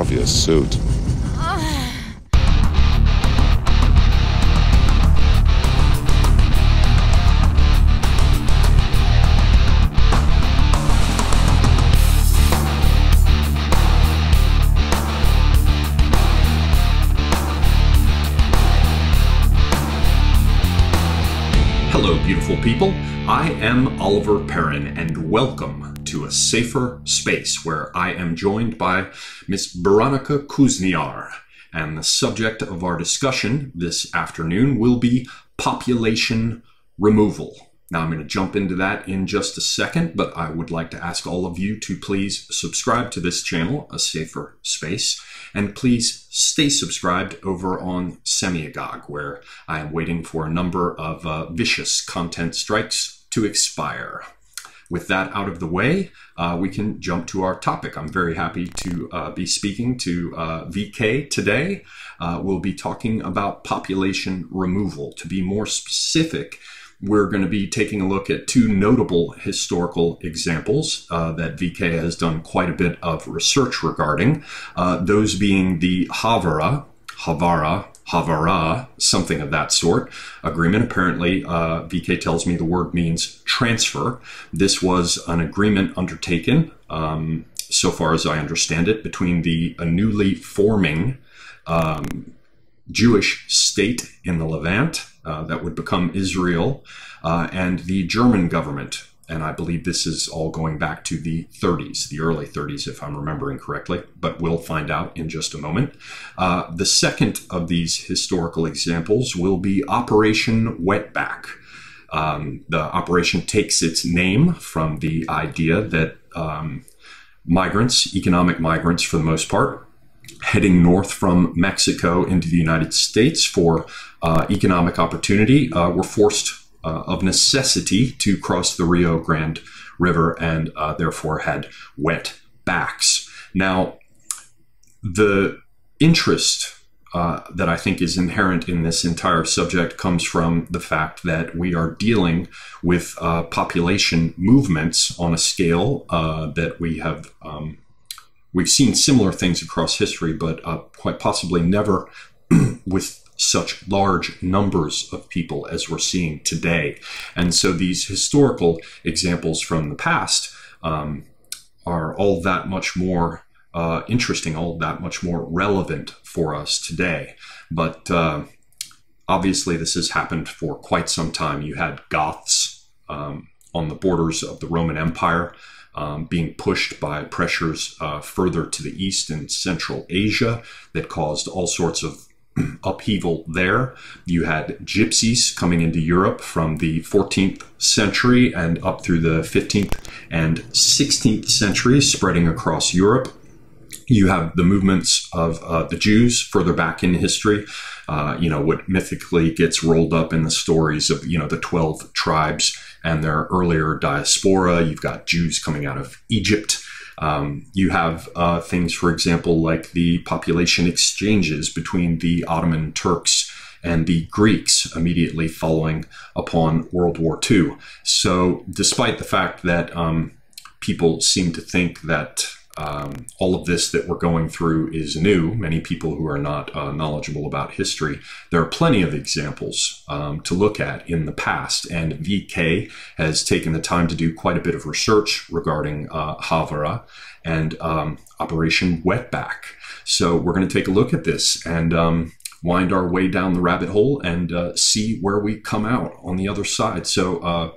mafia suit. Hello, beautiful people. I am Oliver Perrin, and welcome to A Safer Space, where I am joined by Miss Veronica Kuzniar. And the subject of our discussion this afternoon will be population removal. Now, I'm going to jump into that in just a second, but I would like to ask all of you to please subscribe to this channel, A Safer Space, and please stay subscribed over on Semiagog, where I am waiting for a number of vicious content strikes to expire. With that out of the way, we can jump to our topic. I'm very happy to be speaking to VK today. We'll be talking about population removal. To be more specific, we're going to be taking a look at two notable historical examples that VK has done quite a bit of research regarding, those being the Havara, something of that sort, agreement. Apparently, VK tells me the word means transfer. This was an agreement undertaken, so far as I understand it, between the newly forming Jewish state in the Levant, that would become Israel, and the German government. And I believe this is all going back to the 30s, the early 30s, if I'm remembering correctly, but we'll find out in just a moment. The second of these historical examples will be Operation Wetback. The operation takes its name from the idea that migrants, economic migrants for the most part, heading north from Mexico into the United States for economic opportunity, were forced of necessity to cross the Rio Grande River and therefore had wet backs. Now, the interest that I think is inherent in this entire subject comes from the fact that we are dealing with population movements on a scale that we have we've seen similar things across history, but quite possibly never with such large numbers of people as we're seeing today. And so these historical examples from the past are all that much more interesting, all that much more relevant for us today. But obviously this has happened for quite some time. You had Goths on the borders of the Roman Empire, being pushed by pressures further to the east in Central Asia that caused all sorts of upheaval there. You had gypsies coming into Europe from the 14th century and up through the 15th and 16th centuries, spreading across Europe. You have the movements of the Jews further back in history, what mythically gets rolled up in the stories of, the 12 tribes and their earlier diaspora. You've got Jews coming out of Egypt. You have things, for example, like the population exchanges between the Ottoman Turks and the Greeks immediately following upon World War II. So despite the fact that people seem to think that all of this that we're going through is new, many people who are not knowledgeable about history, there are plenty of examples to look at in the past. And VK has taken the time to do quite a bit of research regarding Havara and Operation Wetback. So we're going to take a look at this and wind our way down the rabbit hole and see where we come out on the other side. So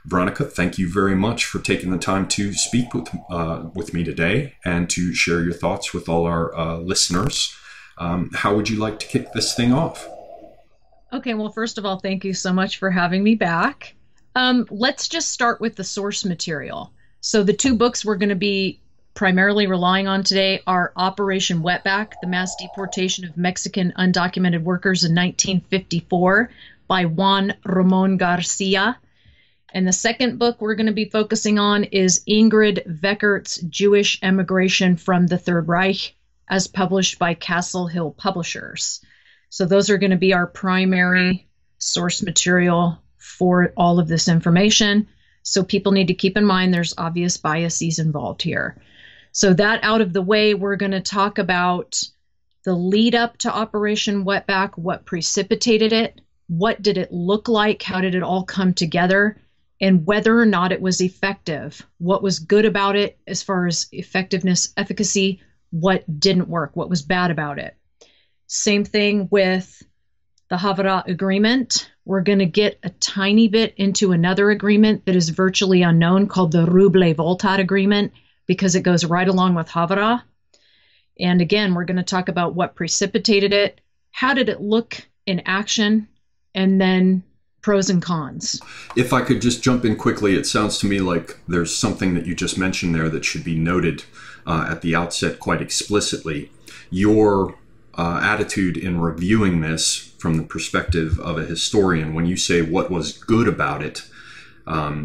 Veronica, thank you very much for taking the time to speak with me today and to share your thoughts with all our listeners. How would you like to kick this thing off? Okay, well, first of all, thank you so much for having me back. Let's just start with the source material. So the two books we're going to be primarily relying on today are Operation Wetback, the mass deportation of Mexican undocumented workers in 1954 by Juan Ramon Garcia. And the second book we're going to be focusing on is Ingrid Veckert's Jewish Emigration from the Third Reich, as published by Castle Hill Publishers. So those are going to be our primary source material for all of this information. So people need to keep in mind there's obvious biases involved here. So that out of the way, we're going to talk about the lead up to Operation Wetback, what precipitated it, what did it look like, how did it all come together, and whether or not it was effective. What was good about it as far as effectiveness, efficacy, what didn't work, what was bad about it. Same thing with the Havara Agreement. We're going to get a tiny bit into another agreement that is virtually unknown called the Ruble-Voltat Agreement, because it goes right along with Havara. And again, we're going to talk about what precipitated it, how did it look in action, and then pros and cons. If I could just jump in quickly, it sounds to me like there's something that you just mentioned there that should be noted at the outset quite explicitly. Your attitude in reviewing this from the perspective of a historian, when you say what was good about it,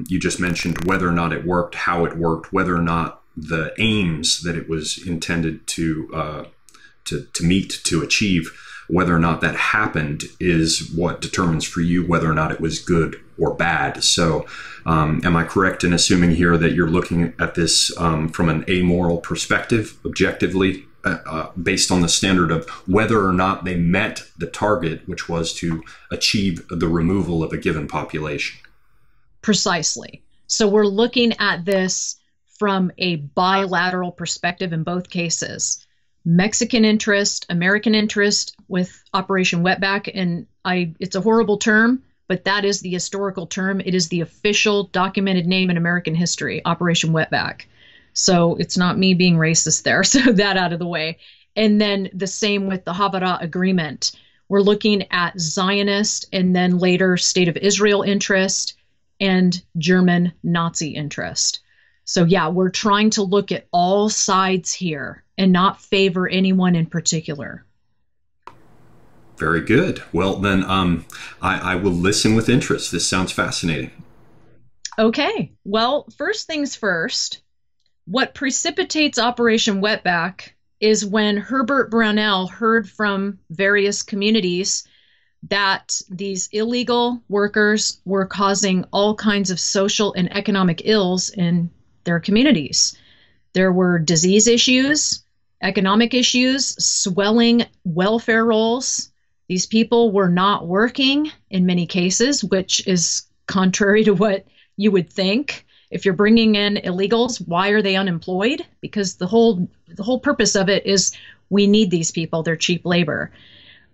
you just mentioned whether or not it worked, how it worked, whether or not the aims that it was intended to meet, to achieve, whether or not that happened is what determines for you whether or not it was good or bad. So am I correct in assuming here that you're looking at this from an amoral perspective, objectively, based on the standard of whether or not they met the target, which was to achieve the removal of a given population? Precisely. So we're looking at this from a bilateral perspective in both cases. Mexican interest, American interest with Operation Wetback, and it's a horrible term, but that is the historical term. It is the official documented name in American history, Operation Wetback. So it's not me being racist there, so that out of the way. And then the same with the Havara Agreement. We're looking at Zionist and then later State of Israel interest and German Nazi interest. So yeah, we're trying to look at all sides here and not favor anyone in particular. Very good. Well, then I will listen with interest. This sounds fascinating. Okay. Well, first things first, what precipitates Operation Wetback is when Herbert Brownell heard from various communities that these illegal workers were causing all kinds of social and economic ills in their communities. There were disease issues, economic issues, swelling welfare rolls. These people were not working in many cases, which is contrary to what you would think. If you're bringing in illegals, why are they unemployed? Because the whole purpose of it is we need these people. They're cheap labor.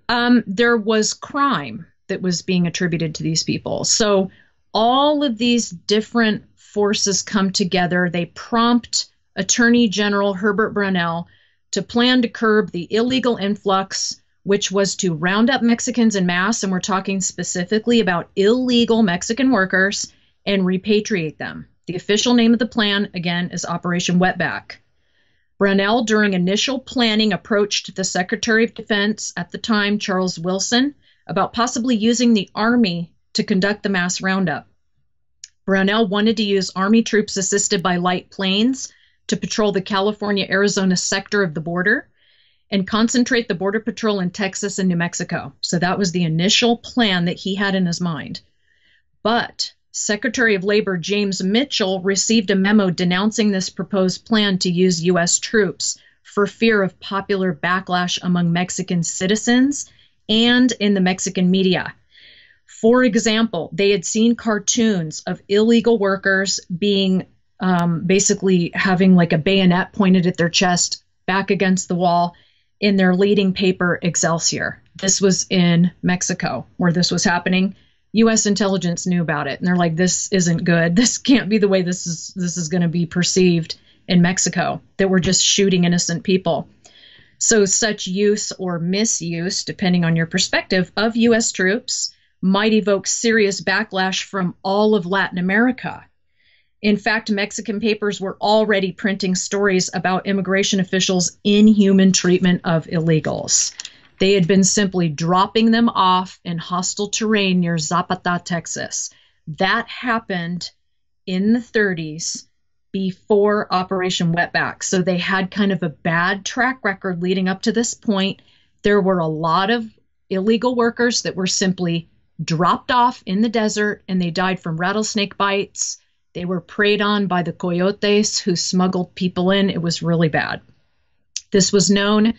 There was crime that was being attributed to these people. So all of these different forces come together. They prompt Attorney General Herbert Brownell to plan to curb the illegal influx, which was to round up Mexicans en masse, and we're talking specifically about illegal Mexican workers, and repatriate them. The official name of the plan, again, is Operation Wetback. Brownell, during initial planning, approached the Secretary of Defense at the time, Charles Wilson, about possibly using the Army to conduct the mass roundup. Brownell wanted to use Army troops assisted by light planes to patrol the California-Arizona sector of the border and concentrate the Border Patrol in Texas and New Mexico. So that was the initial plan that he had in his mind. But Secretary of Labor James Mitchell received a memo denouncing this proposed plan to use U.S. troops for fear of popular backlash among Mexican citizens and in the Mexican media. For example, they had seen cartoons of illegal workers being basically having like a bayonet pointed at their chest, back against the wall, in their leading paper, Excelsior. This was in Mexico where this was happening. U.S. intelligence knew about it, and they're like, this isn't good. This can't be the way this is going to be perceived in Mexico, that we're just shooting innocent people. So such use or misuse, depending on your perspective, of U.S. troops might evoke serious backlash from all of Latin America. In fact, Mexican papers were already printing stories about immigration officials' inhuman treatment of illegals. They had been simply dropping them off in hostile terrain near Zapata, Texas. That happened in the 30s before Operation Wetback. So they had kind of a bad track record leading up to this point. There were a lot of illegal workers that were simply dropped off in the desert, and they died from rattlesnake bites They were preyed on by the coyotes who smuggled people in. It was really bad. This was known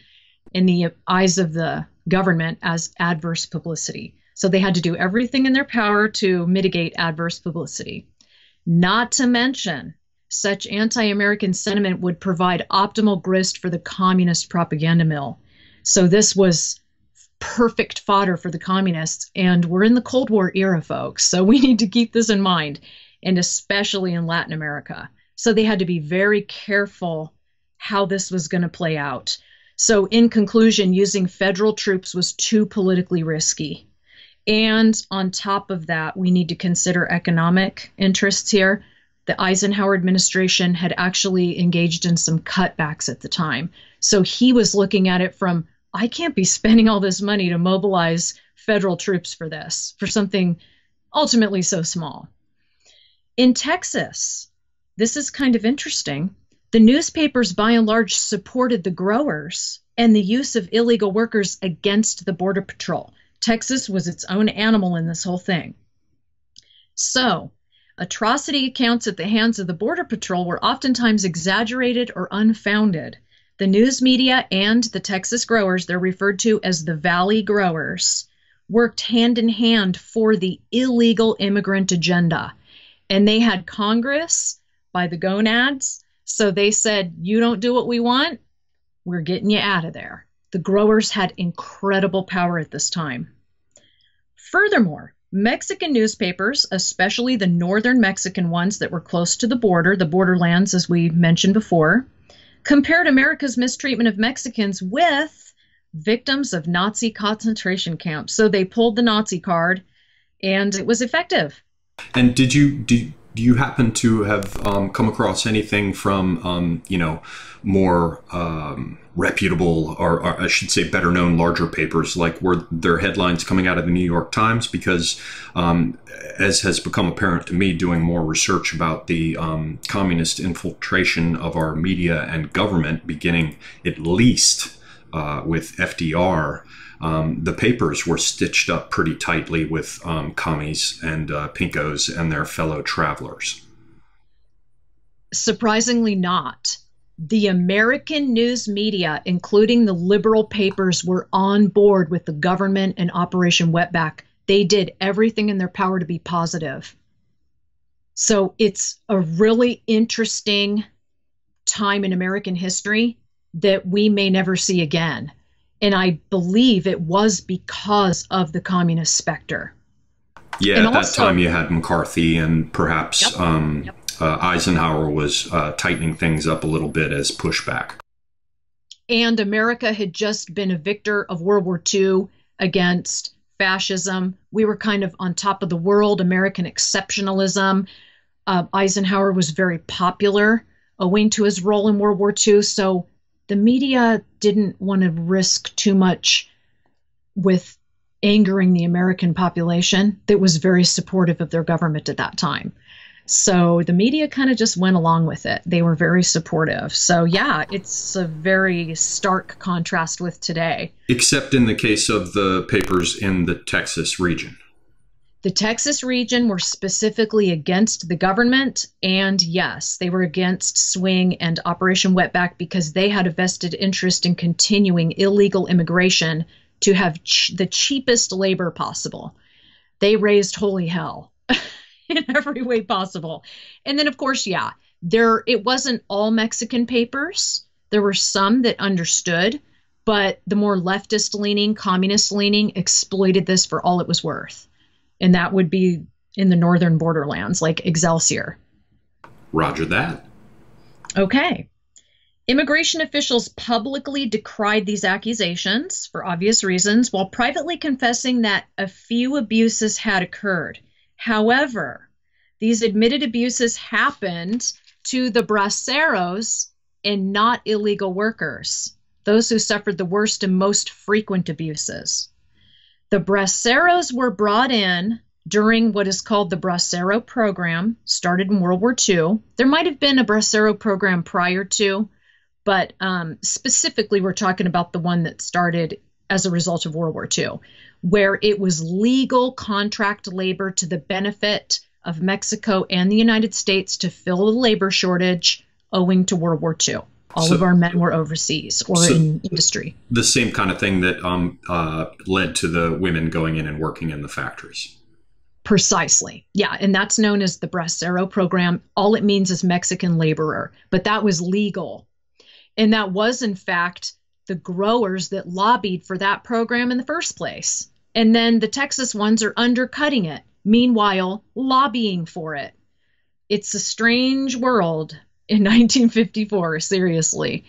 in the eyes of the government as adverse publicity. So they had to do everything in their power to mitigate adverse publicity. Not to mention, such anti-American sentiment would provide optimal grist for the communist propaganda mill. So this was perfect fodder for the communists. And we're in the Cold War era, folks. So we need to keep this in mind, and especially in Latin America. So they had to be very careful how this was going to play out. So in conclusion, using federal troops was too politically risky. And on top of that, we need to consider economic interests here. The Eisenhower administration had actually engaged in some cutbacks at the time. So he was looking at it from, I can't be spending all this money to mobilize federal troops for this, for something ultimately so small. In Texas, this is kind of interesting. The newspapers, by and large, supported the growers and the use of illegal workers against the Border Patrol. Texas was its own animal in this whole thing. So, atrocity accounts at the hands of the Border Patrol were oftentimes exaggerated or unfounded. The news media and the Texas growers, they're referred to as the Valley Growers, worked hand in hand for the illegal immigrant agenda. And they had Congress by the gonads. So they said, you don't do what we want, we're getting you out of there. The growers had incredible power at this time. Furthermore, Mexican newspapers, especially the northern Mexican ones that were close to the border, the borderlands, as we mentioned before, compared America's mistreatment of Mexicans with victims of Nazi concentration camps. So they pulled the Nazi card, and it was effective. And do you happen to have come across anything from more reputable, or I should say better known, larger papers? Like, were there headlines coming out of the New York Times? Because as has become apparent to me doing more research about the communist infiltration of our media and government, beginning at least with FDR, the papers were stitched up pretty tightly with commies and pinkos and their fellow travelers. Surprisingly not. The American news media, including the liberal papers, were on board with the government and Operation Wetback. They did everything in their power to be positive. So it's a really interesting time in American history that we may never see again. And I believe it was because of the communist specter. Yeah, and at that time you had McCarthy, and perhaps Eisenhower was tightening things up a little bit as pushback. And America had just been a victor of World War II against fascism. We were kind of on top of the world, American exceptionalism. Eisenhower was very popular owing to his role in World War II. So the media didn't want to risk too much with angering the American population that was very supportive of their government at that time. So the media kind of just went along with it. They were very supportive. So yeah, it's a very stark contrast with today. Except in the case of the papers in the Texas region. The Texas region were specifically against the government, and yes, they were against Swing and Operation Wetback because they had a vested interest in continuing illegal immigration to have the cheapest labor possible. They raised holy hell in every way possible. And then, of course, yeah, it wasn't all Mexican papers. There were some that understood, but the more leftist-leaning, communist-leaning exploited this for all it was worth. And that would be in the northern borderlands, like Excelsior. Roger that. Okay. Immigration officials publicly decried these accusations for obvious reasons, while privately confessing that a few abuses had occurred. However, these admitted abuses happened to the braceros and not illegal workers, those who suffered the worst and most frequent abuses. The braceros were brought in during what is called the Bracero Program, started in World War II. There might have been a Bracero program prior to, but specifically we're talking about the one that started as a result of World War II, where it was legal contract labor to the benefit of Mexico and the United States to fill the labor shortage owing to World War II. All of our men were overseas or in industry. The same kind of thing that led to the women going in and working in the factories. Precisely. Yeah. And that's known as the Bracero program. All it means is Mexican laborer, but that was legal. And that was, in fact, the growers that lobbied for that program in the first place. And then the Texas ones are undercutting it, meanwhile, lobbying for it. It's a strange world in 1954, seriously.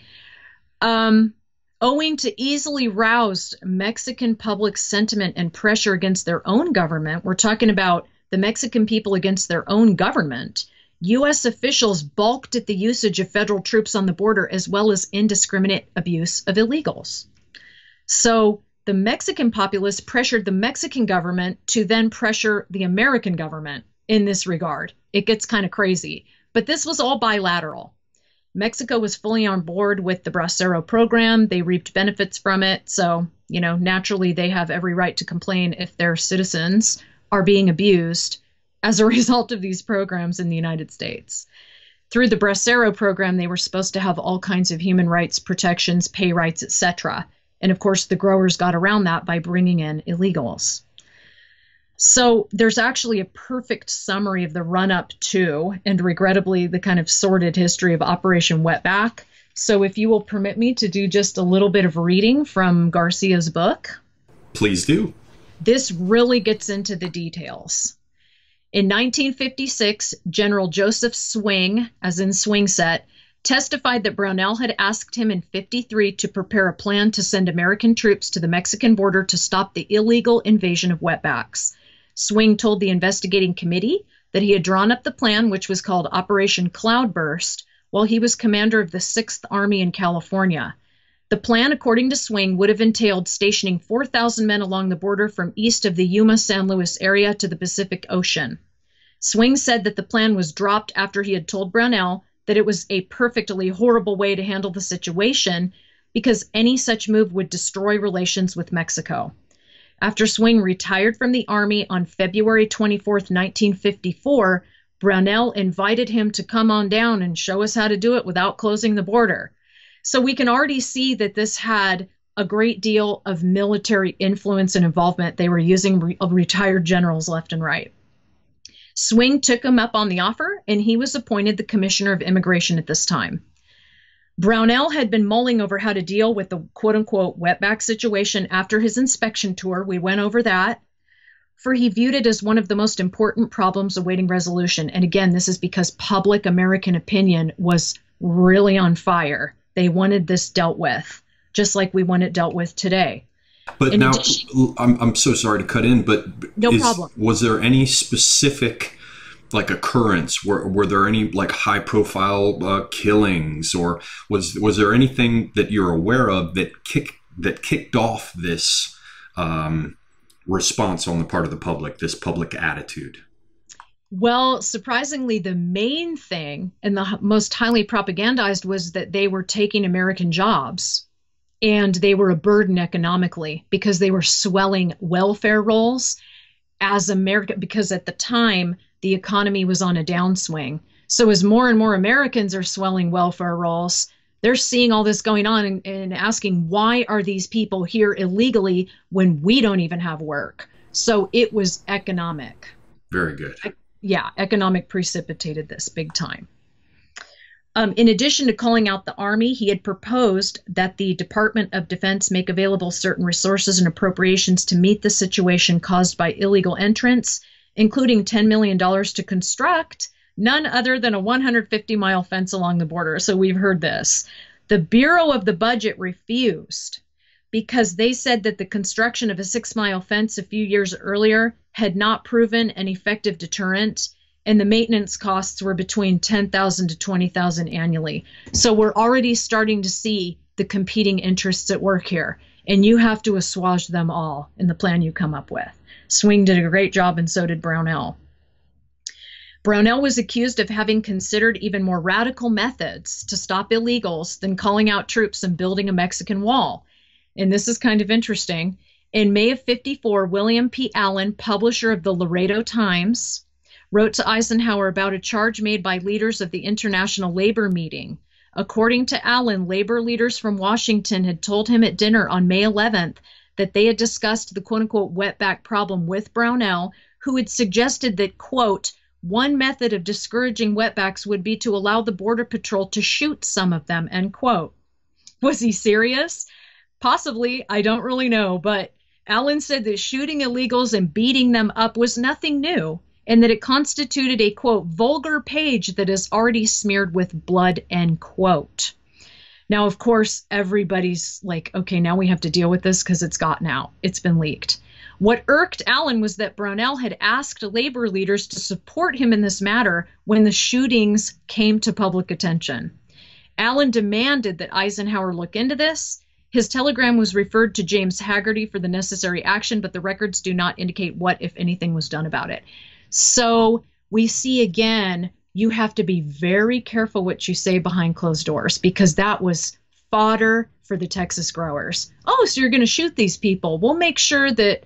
Owing to easily roused Mexican public sentiment and pressure against their own government, we're talking about the Mexican people against their own government, U.S. officials balked at the usage of federal troops on the border as well as indiscriminate abuse of illegals. So the Mexican populace pressured the Mexican government to then pressure the American government in this regard. It gets kind of crazy, but this was all bilateral. Mexico was fully on board with the Bracero program. They reaped benefits from it. So, naturally, they have every right to complain if their citizens are being abused as a result of these programs in the United States. Through the Bracero program, they were supposed to have all kinds of human rights protections, pay rights, etc. And of course, the growers got around that by bringing in illegals. So there's actually a perfect summary of the run-up to, and regrettably, the kind of sordid history of Operation Wetback. So if you will permit me to do just a little bit of reading from Garcia's book. Please do. This really gets into the details. In 1956, General Joseph Swing, as in swing set, testified that Brownell had asked him in 53 to prepare a plan to send American troops to the Mexican border to stop the illegal invasion of wetbacks. Swing told the investigating committee that he had drawn up the plan, which was called Operation Cloudburst, while he was commander of the 6th Army in California. The plan, according to Swing, would have entailed stationing 4,000 men along the border from east of the Yuma-San Luis area to the Pacific Ocean. Swing said that the plan was dropped after he had told Brownell that it was a perfectly horrible way to handle the situation because any such move would destroy relations with Mexico. After Swing retired from the Army on February 24, 1954, Brownell invited him to come on down and show us how to do it without closing the border. So we can already see that this had a great deal of military influence and involvement. They were using retired generals left and right. Swing took him up on the offer, and he was appointed the Commissioner of Immigration at this time. Brownell had been mulling over how to deal with the quote-unquote wetback situation after his inspection tour. We went over that, for he viewed it as one of the most important problems awaiting resolution. And again, this is because public American opinion was really on fire. They wanted this dealt with, just like we want it dealt with today. But now, I'm so sorry to cut in, but no problem. Was there any specific occurrence? Were there any high profile killings, or was there anything that you're aware of that kicked off this response on the part of the public, this public attitude? Well, surprisingly, the main thing and the most highly propagandized was that they were taking American jobs and they were a burden economically because they were swelling welfare rolls as America, because at the time the economy was on a downswing. So as more and more Americans are swelling welfare rolls, they're seeing all this going on and asking, why are these people here illegally when we don't even have work? So it was economic. Very good. Yeah, economic precipitated this big time. In addition to calling out the Army, he had proposed that the Department of Defense make available certain resources and appropriations to meet the situation caused by illegal entrants, including $10 million to construct none other than a 150-mile fence along the border. So we've heard this. The Bureau of the Budget refused because they said that the construction of a 6-mile fence a few years earlier had not proven an effective deterrent, and the maintenance costs were between $10,000 to $20,000 annually. So we're already starting to see the competing interests at work here, and you have to assuage them all in the plan you come up with. Swing did a great job, and so did Brownell. Brownell was accused of having considered even more radical methods to stop illegals than calling out troops and building a Mexican wall. And this is kind of interesting. In May of '54, William P. Allen, publisher of the Laredo Times, wrote to Eisenhower about a charge made by leaders of the International Labor Meeting. According to Allen, labor leaders from Washington had told him at dinner on May 11th that they had discussed the quote-unquote wetback problem with Brownell, who had suggested that, quote, one method of discouraging wetbacks would be to allow the Border Patrol to shoot some of them, end quote. Was he serious? Possibly, I don't really know, but Allen said that shooting illegals and beating them up was nothing new, and that it constituted a, quote, vulgar page that is already smeared with blood, end quote. Now, of course, everybody's like, okay, now we have to deal with this because it's gotten out. It's been leaked. What irked Allen was that Brownell had asked labor leaders to support him in this matter when the shootings came to public attention. Allen demanded that Eisenhower look into this. His telegram was referred to James Haggerty for the necessary action, but the records do not indicate what, if anything, was done about it. So we see again, you have to be very careful what you say behind closed doors, because that was fodder for the Texas growers. Oh, so you're going to shoot these people. We'll make sure that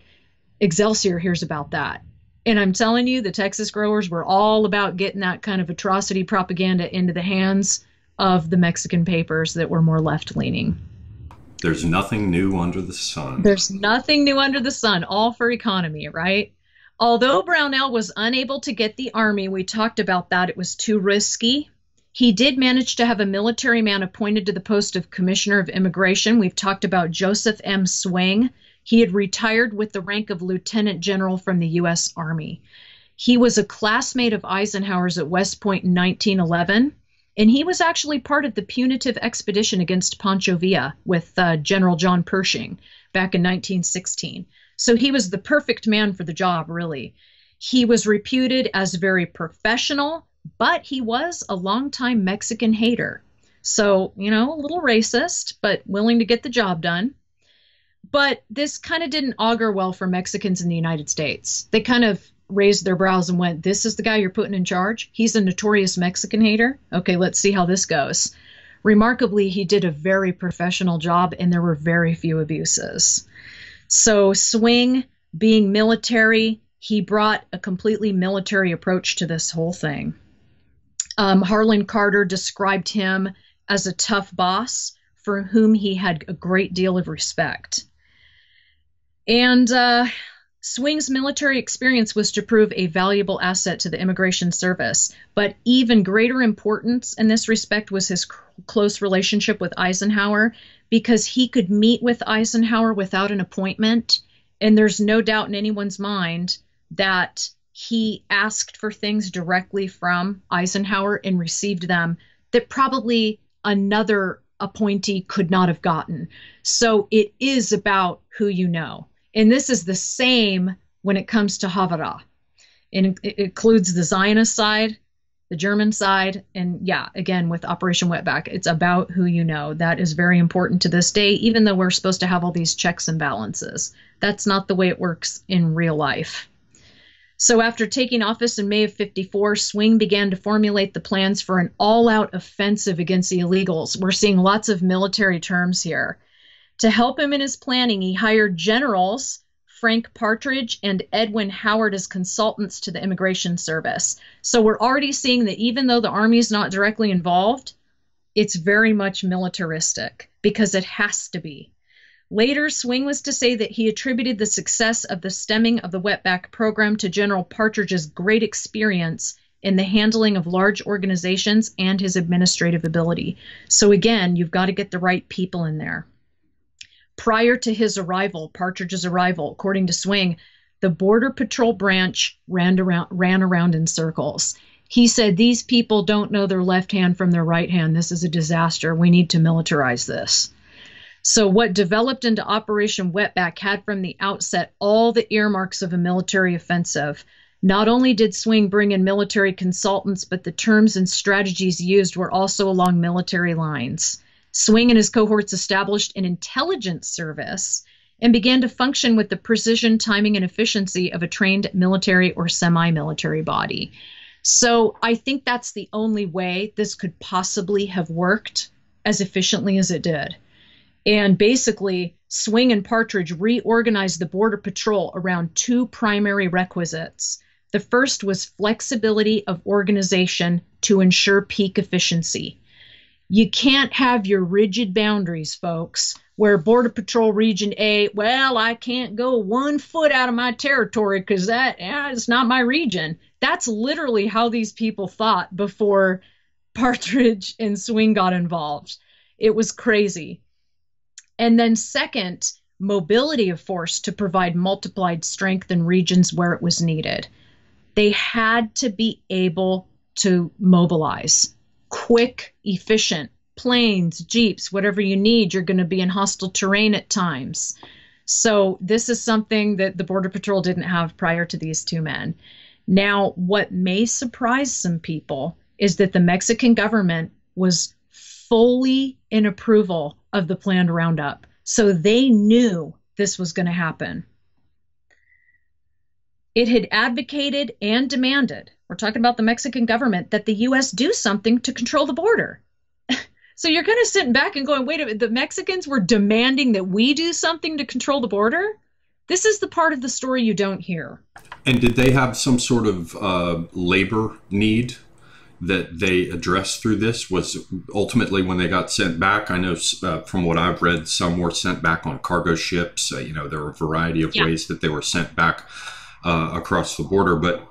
Excelsior hears about that. And I'm telling you, the Texas growers were all about getting that kind of atrocity propaganda into the hands of the Mexican papers that were more left-leaning. There's nothing new under the sun. There's nothing new under the sun, all for economy, right? Although Brownell was unable to get the Army, we talked about that, it was too risky. He did manage to have a military man appointed to the post of Commissioner of Immigration. We've talked about Joseph M. Swing. He had retired with the rank of Lieutenant General from the U.S. Army. He was a classmate of Eisenhower's at West Point in 1911, and he was actually part of the punitive expedition against Pancho Villa with General John Pershing back in 1916. So he was the perfect man for the job, really. He was reputed as very professional, but he was a longtime Mexican hater. So, you know, a little racist, but willing to get the job done. But this kind of didn't augur well for Mexicans in the United States. They kind of raised their brows and went, this is the guy you're putting in charge? He's a notorious Mexican hater? Okay, let's see how this goes. Remarkably, he did a very professional job, and there were very few abuses. So Swing, being military, he brought a completely military approach to this whole thing. Harlan Carter described him as a tough boss for whom he had a great deal of respect. And Swing's military experience was to prove a valuable asset to the Immigration Service, but even greater importance in this respect was his close relationship with Eisenhower, because he could meet with Eisenhower without an appointment, and there's no doubt in anyone's mind that he asked for things directly from Eisenhower and received them that probably another appointee could not have gotten. So it is about who you know. And this is the same when it comes to Havara. And it includes the Zionist side, the German side, and yeah, again, with Operation Wetback, it's about who you know. That is very important to this day, even though we're supposed to have all these checks and balances. That's not the way it works in real life. So after taking office in May of '54, Swing began to formulate the plans for an all-out offensive against the illegals. We're seeing lots of military terms here. To help him in his planning, he hired generals Frank Partridge and Edwin Howard as consultants to the Immigration Service. So we're already seeing that even though the Army is not directly involved, it's very much militaristic because it has to be. Later, Swing was to say that he attributed the success of the stemming of the Wetback program to General Partridge's great experience in the handling of large organizations and his administrative ability. So again, you've got to get the right people in there. Prior to his arrival, Partridge's arrival, according to Swing, the Border Patrol branch ran around in circles. He said, these people don't know their left hand from their right hand. This is a disaster. We need to militarize this. So what developed into Operation Wetback had from the outset all the earmarks of a military offensive. Not only did Swing bring in military consultants, but the terms and strategies used were also along military lines. Swing and his cohorts established an intelligence service and began to function with the precision, timing, and efficiency of a trained military or semi-military body. So I think that's the only way this could possibly have worked as efficiently as it did. And basically, Swing and Partridge reorganized the Border Patrol around two primary requisites. The first was flexibility of organization to ensure peak efficiency. You can't have your rigid boundaries, folks, where Border Patrol Region A, well, I can't go 1 foot out of my territory because it's not my region. That's literally how these people thought before Partridge and Swing got involved. It was crazy. And then second, mobility of force to provide multiplied strength in regions where it was needed. They had to be able to mobilize. Quick, efficient, planes, jeeps, whatever you need. You're going to be in hostile terrain at times. So this is something that the Border Patrol didn't have prior to these two men. Now, what may surprise some people is that the Mexican government was fully in approval of the planned roundup. So they knew this was going to happen. It had advocated and demanded, we're talking about the Mexican government, that the U.S. do something to control the border. So you're kind of sitting back and going, wait a minute, the Mexicans were demanding that we do something to control the border? This is the part of the story you don't hear. And did they have some sort of labor need that they addressed through this? Was ultimately when they got sent back, I know from what I've read, some were sent back on cargo ships. There were a variety of ways that they were sent back across the border. But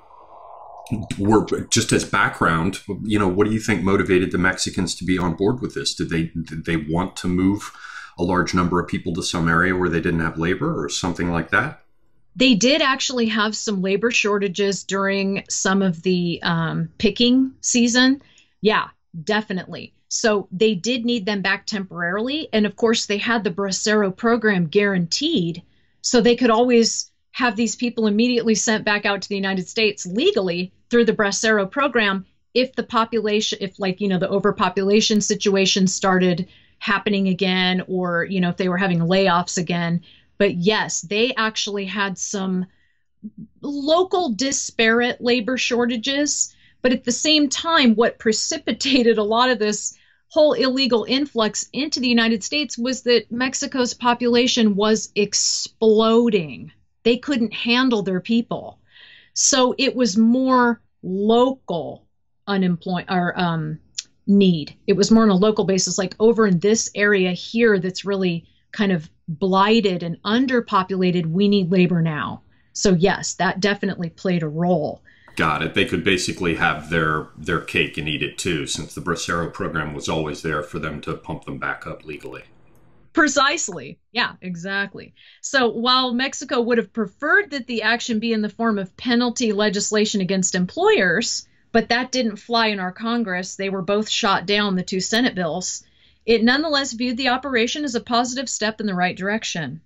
just as background, what do you think motivated the Mexicans to be on board with this? Did they want to move a large number of people to some area where they didn't have labor or something like that? They did actually have some labor shortages during some of the picking season. Yeah, definitely. So they did need them back temporarily. And of course, they had the Bracero program guaranteed, so they could always have these people immediately sent back out to the United States legally through the Bracero program if the population, the overpopulation situation started happening again, or, if they were having layoffs again. But yes, they actually had some local disparate labor shortages. But at the same time, what precipitated a lot of this whole illegal influx into the United States was that Mexico's population was exploding. They couldn't handle their people. So it was more local need. It was more on a local basis, like over in this area here that's really kind of blighted and underpopulated, we need labor now. So yes, that definitely played a role. Got it. They could basically have their cake and eat it too, since the Bracero program was always there for them to pump them back up legally. Precisely. Yeah, exactly. So while Mexico would have preferred that the action be in the form of penalty legislation against employers, but that didn't fly in our Congress, they were both shot down, the two Senate bills, it nonetheless viewed the operation as a positive step in the right direction.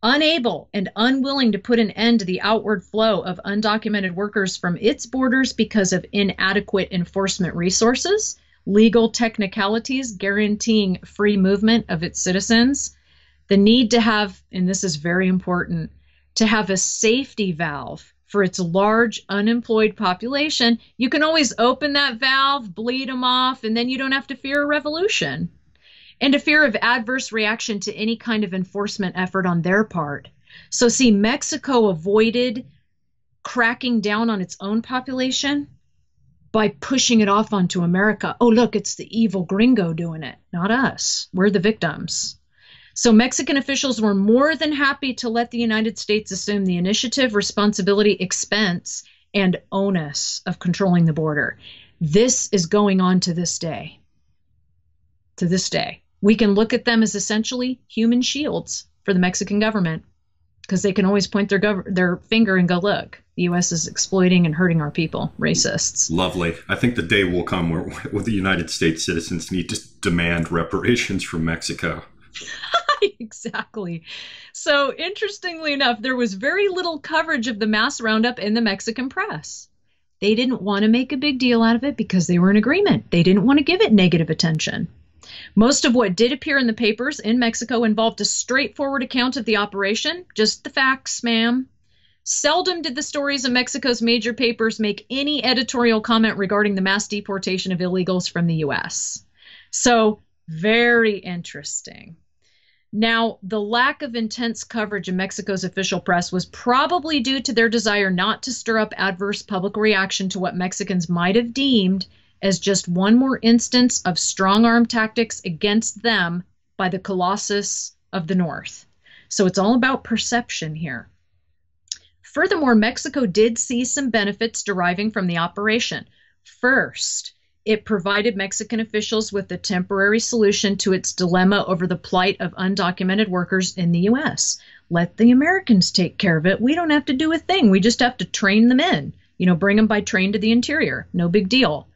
Unable and unwilling to put an end to the outward flow of undocumented workers from its borders because of inadequate enforcement resources, legal technicalities guaranteeing free movement of its citizens, the need to have, and this is very important, to have a safety valve for its large unemployed population. You can always open that valve, bleed them off, and then you don't have to fear a revolution. And a fear of adverse reaction to any kind of enforcement effort on their part. So see, Mexico avoided cracking down on its own population by pushing it off onto America. Oh, look, it's the evil gringo doing it, not us. We're the victims. So Mexican officials were more than happy to let the United States assume the initiative, responsibility, expense, and onus of controlling the border. This is going on to this day. To this day. We can look at them as essentially human shields for the Mexican government, because they can always point their finger and go, look, the U.S. is exploiting and hurting our people, racists. Lovely. I think the day will come where the United States citizens need to demand reparations from Mexico. Exactly. So interestingly enough, there was very little coverage of the mass roundup in the Mexican press. They didn't want to make a big deal out of it because they were in agreement. They didn't want to give it negative attention. Most of what did appear in the papers in Mexico involved a straightforward account of the operation, just the facts, ma'am. Seldom did the stories in Mexico's major papers make any editorial comment regarding the mass deportation of illegals from the U.S. So, very interesting. Now, the lack of intense coverage in Mexico's official press was probably due to their desire not to stir up adverse public reaction to what Mexicans might have deemed as just one more instance of strong-arm tactics against them by the Colossus of the North. So it's all about perception here. Furthermore, Mexico did see some benefits deriving from the operation. First, it provided Mexican officials with a temporary solution to its dilemma over the plight of undocumented workers in the U.S. Let the Americans take care of it. We don't have to do a thing. We just have to train them in, bring them by train to the interior. No big deal.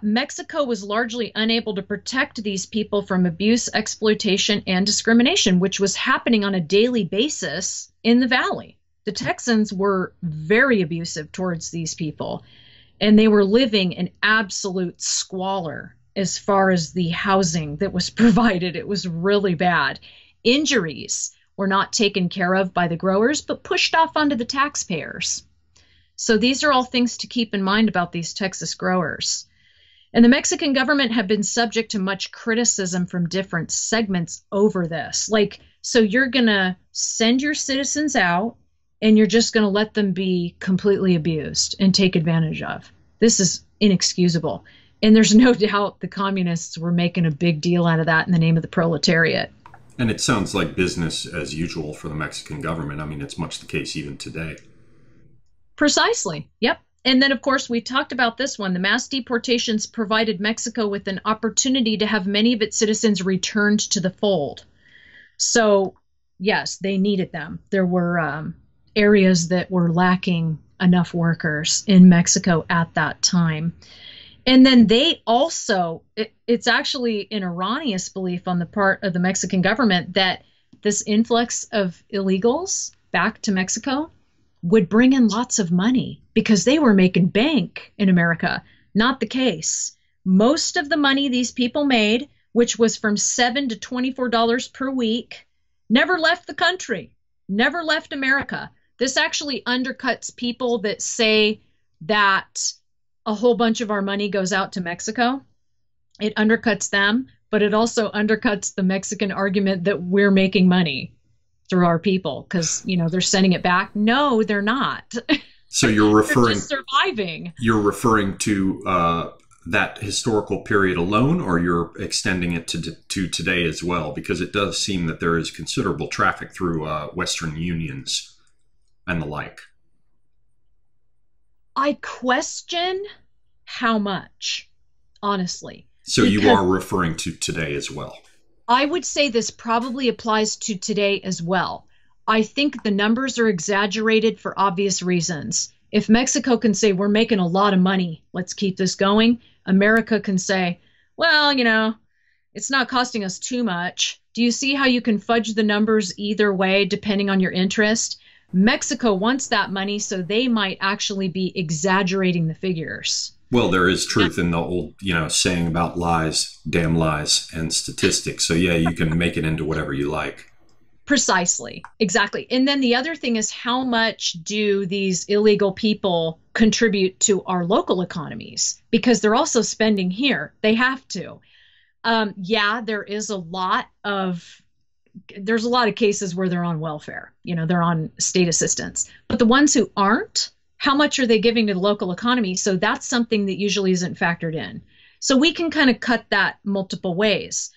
Mexico was largely unable to protect these people from abuse, exploitation, and discrimination, which was happening on a daily basis in the valley. The Texans were very abusive towards these people, and they were living in absolute squalor as far as the housing that was provided. It was really bad. Injuries were not taken care of by the growers, but pushed off onto the taxpayers. So these are all things to keep in mind about these Texas growers. And the Mexican government had been subject to much criticism from different segments over this. So you're going to send your citizens out and you're just going to let them be completely abused and take advantage of. This is inexcusable. And there's no doubt the communists were making a big deal out of that in the name of the proletariat. And it sounds like business as usual for the Mexican government. I mean, it's much the case even today. Precisely. Yep. And then, of course, we talked about this one. The mass deportations provided Mexico with an opportunity to have many of its citizens returned to the fold. So, yes, they needed them. There were areas that were lacking enough workers in Mexico at that time. And then they also, it's actually an erroneous belief on the part of the Mexican government that this influx of illegals back to Mexico would bring in lots of money because they were making bank in America. Not the case. Most of the money these people made, which was from $7 to $24 per week, never left the country, never left America. This actually undercuts people that say that a whole bunch of our money goes out to Mexico. It undercuts them, but it also undercuts the Mexican argument that we're making money through our people because, they're sending it back. No, they're not. So you're referring they're just surviving. You're referring to that historical period alone, or you're extending it to today as well? Because it does seem that there is considerable traffic through Western unions and the like. I question how much, honestly. So you are referring to today as well? I would say this probably applies to today as well. I think the numbers are exaggerated for obvious reasons. If Mexico can say, we're making a lot of money, let's keep this going, America can say, well, it's not costing us too much. Do you see how you can fudge the numbers either way, depending on your interest? Mexico wants that money, so they might actually be exaggerating the figures. Well, there is truth in the old, saying about lies, damn lies, and statistics. So, yeah, you can make it into whatever you like. Precisely. Exactly. And then the other thing is, how much do these illegal people contribute to our local economies? Because they're also spending here. They have to. There's a lot of cases where they're on welfare. They're on state assistance. But the ones who aren't, how much are they giving to the local economy? So that's something that usually isn't factored in. So we can kind of cut that multiple ways.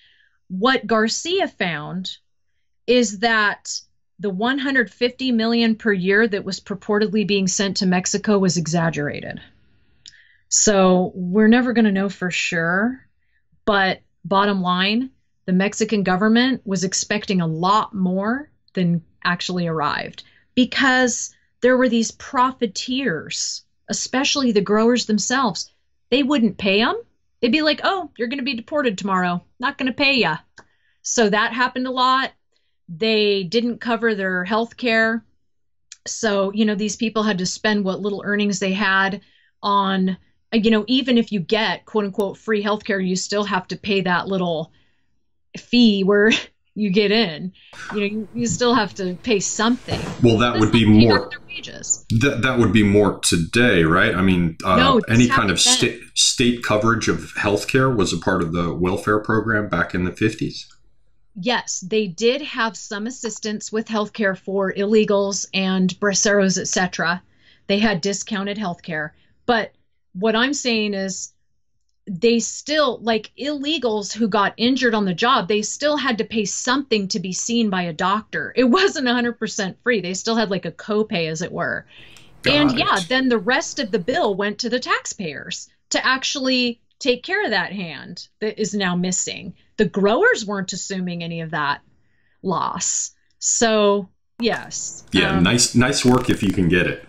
What Garcia found is that the $150 million per year that was purportedly being sent to Mexico was exaggerated. So we're never going to know for sure. But bottom line, the Mexican government was expecting a lot more than actually arrived because there were these profiteers, especially the growers themselves. They wouldn't pay them. They'd be like, oh, you're going to be deported tomorrow. Not going to pay you. So that happened a lot. They didn't cover their health care. So, these people had to spend what little earnings they had on, even if you get quote unquote free health care, you still have to pay that little fee where you get in. You still have to pay something. Well, that But would it's be not paid out of more. their wages. That would be more today, right? I mean, No, any this kind happened of then. state coverage of healthcare was a part of the welfare program back in the 50s. Yes, they did have some assistance with healthcare for illegals and braceros, etc. They had discounted healthcare. But what I'm saying is they still, like illegals who got injured on the job, they still had to pay something to be seen by a doctor. It wasn't 100% free. They still had like a copay, as it were. And Got yeah, it. then the rest of the bill went to the taxpayers to actually take care of that hand that is now missing. The growers weren't assuming any of that loss. So, yes, Yeah, nice work if you can get it.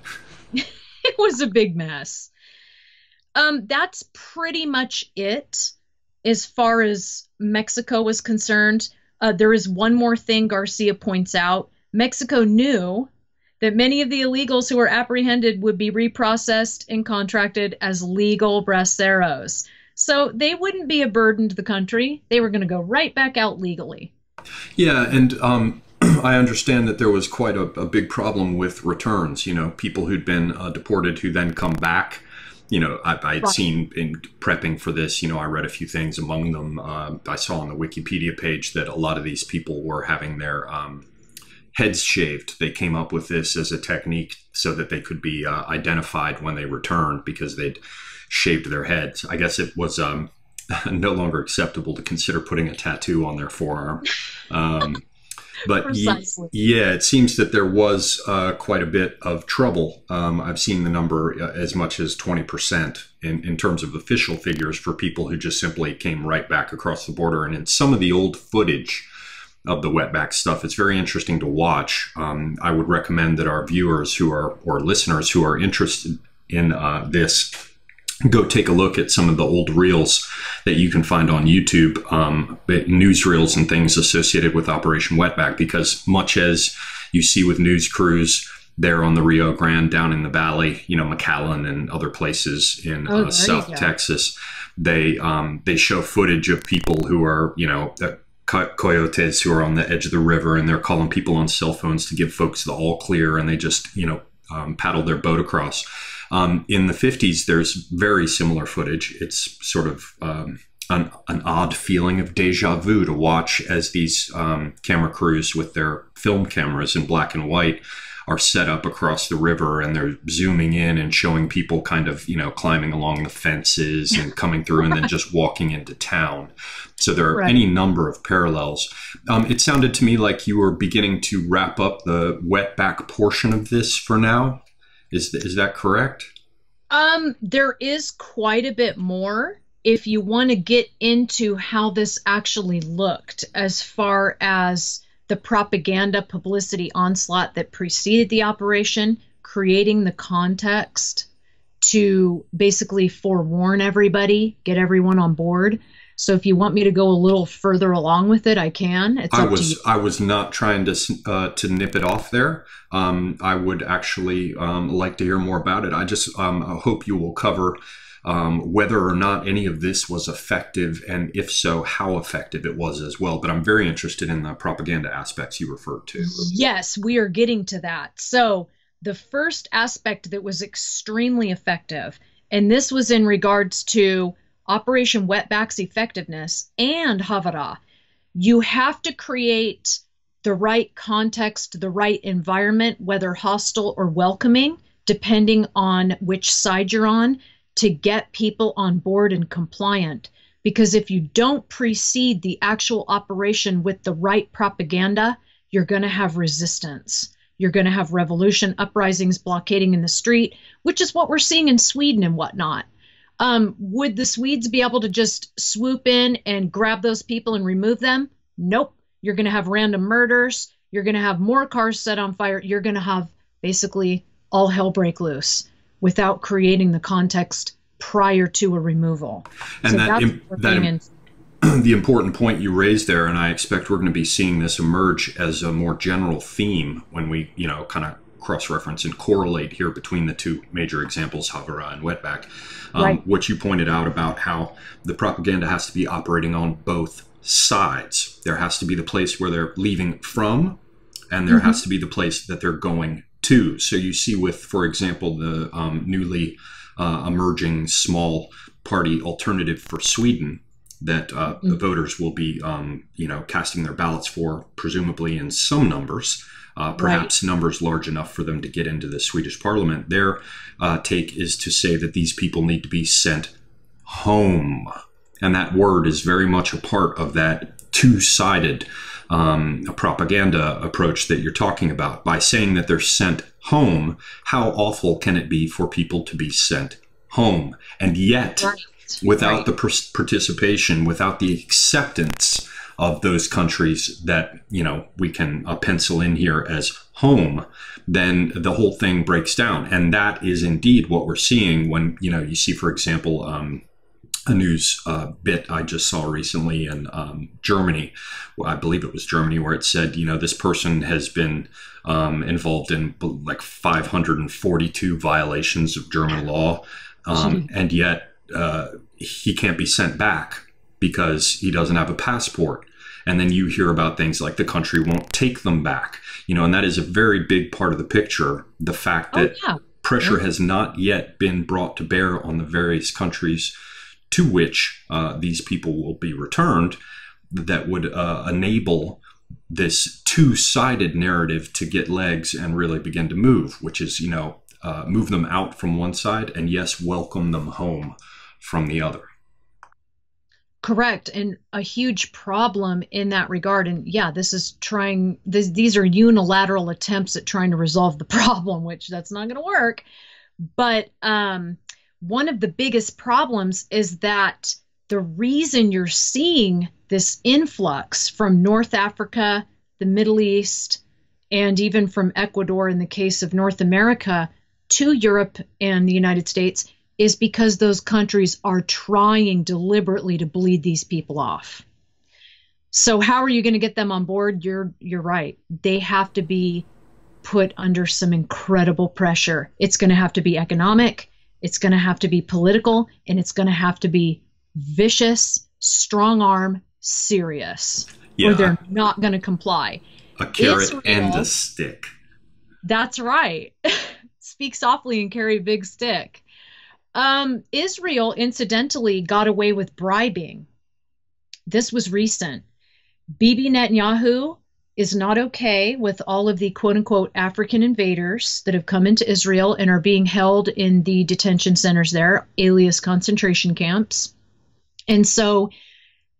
it was a big mess. That's pretty much it as far as Mexico was concerned. There is one more thing Garcia points out. Mexico knew that many of the illegals who were apprehended would be reprocessed and contracted as legal braceros. So they wouldn't be a burden to the country. They were going to go right back out legally. Yeah, and I understand that there was quite a big problem with returns. People who'd been deported who then come back. I'd Right. seen in prepping for this, I read a few things. Among them, I saw on the Wikipedia page that a lot of these people were having their heads shaved. They came up with this as a technique so that they could be identified when they returned because they'd shaved their heads. I guess it was no longer acceptable to consider putting a tattoo on their forearm. Um, but Precisely. yeah, it seems that there was quite a bit of trouble. I've seen the number as much as 20% in terms of official figures for people who just simply came right back across the border. And in some of the old footage of the wetback stuff, it's very interesting to watch. I would recommend that our viewers or listeners who are interested in this go take a look at some of the old reels that you can find on YouTube, newsreels and things associated with Operation Wetback, because much as you see with news crews there on the Rio Grande down in the valley, McAllen and other places in South Texas, they show footage of people who are, coyotes who are on the edge of the river, and they're calling people on cell phones to give folks the all clear, and they just, paddle their boat across. In the 50s, there's very similar footage. It's sort of an odd feeling of deja vu to watch as these camera crews with their film cameras in black and white are set up across the river, and they're zooming in and showing people kind of, climbing along the fences and coming through and then just walking into town. So there are any number of parallels. It sounded to me like you were beginning to wrap up the wetback portion of this for now. Is that correct? There is quite a bit more if you want to get into how this actually looked as far as the propaganda publicity onslaught that preceded the operation, creating the context to basically forewarn everybody, get everyone on board. So if you want me to go a little further along with it, I can. It's up to you. I was not trying to nip it off there. I would actually like to hear more about it. I just hope you will cover whether or not any of this was effective, and if so, how effective it was as well. But I'm very interested in the propaganda aspects you referred to. Yes, we are getting to that. So the first aspect that was extremely effective, and this was in regards to Operation Wetback's effectiveness and Havara, you have to create the right context, the right environment, whether hostile or welcoming, depending on which side you're on, to get people on board and compliant. Because if you don't precede the actual operation with the right propaganda, you're going to have resistance. You're going to have revolution, uprisings, blockading in the street, which is what we're seeing in Sweden and whatnot. Would the Swedes be able to just swoop in and grab those people and remove them? Nope. You're going to have random murders. You're going to have more cars set on fire. You're going to have basically all hell break loose without creating the context prior to a removal. And so the important point you raised there, and I expect we're going to be seeing this emerge as a more general theme when we, kind of cross-reference and correlate here between the two major examples, Havara and Wetback. What you pointed out about how the propaganda has to be operating on both sides. There has to be the place where they're leaving from, and there has to be the place that they're going to. So you see with, for example, the newly emerging small party Alternative for Sweden that the voters will be, casting their ballots for, presumably in some numbers, perhaps numbers large enough for them to get into the Swedish parliament. Their take is to say that these people need to be sent home. And that word is very much a part of that two-sided propaganda approach that you're talking about. By saying that they're sent home, how awful can it be for people to be sent home? And yet, without the participation, without the acceptance of those countries that, we can pencil in here as home, then the whole thing breaks down. And that is indeed what we're seeing when, you see, for example, a news bit I just saw recently in Germany. Well, I believe it was Germany, where it said, this person has been involved in like 542 violations of German law, and yet he can't be sent back because he doesn't have a passport. And then you hear about things like the country won't take them back, and that is a very big part of the picture. The fact that pressure has not yet been brought to bear on the various countries to which these people will be returned, that would enable this two-sided narrative to get legs and really begin to move, which is, move them out from one side and, yes, welcome them home from the other. Correct. And a huge problem in that regard. And yeah, these are unilateral attempts at trying to resolve the problem, which that's not going to work. But one of the biggest problems is that the reason you're seeing this influx from North Africa, the Middle East, and even from Ecuador in the case of North America to Europe and the United States is because those countries are trying deliberately to bleed these people off. So how are you going to get them on board? You're right. They have to be put under some incredible pressure. It's going to have to be economic. It's going to have to be political, and it's going to have to be vicious, strong arm, serious, or they're not going to comply. A carrot and a stick. That's right. Speak softly and carry a big stick. Israel, incidentally, got away with bribing. This was recent. Bibi Netanyahu is not okay with all of the quote-unquote African invaders that have come into Israel and are being held in the detention centers there, alias concentration camps. And so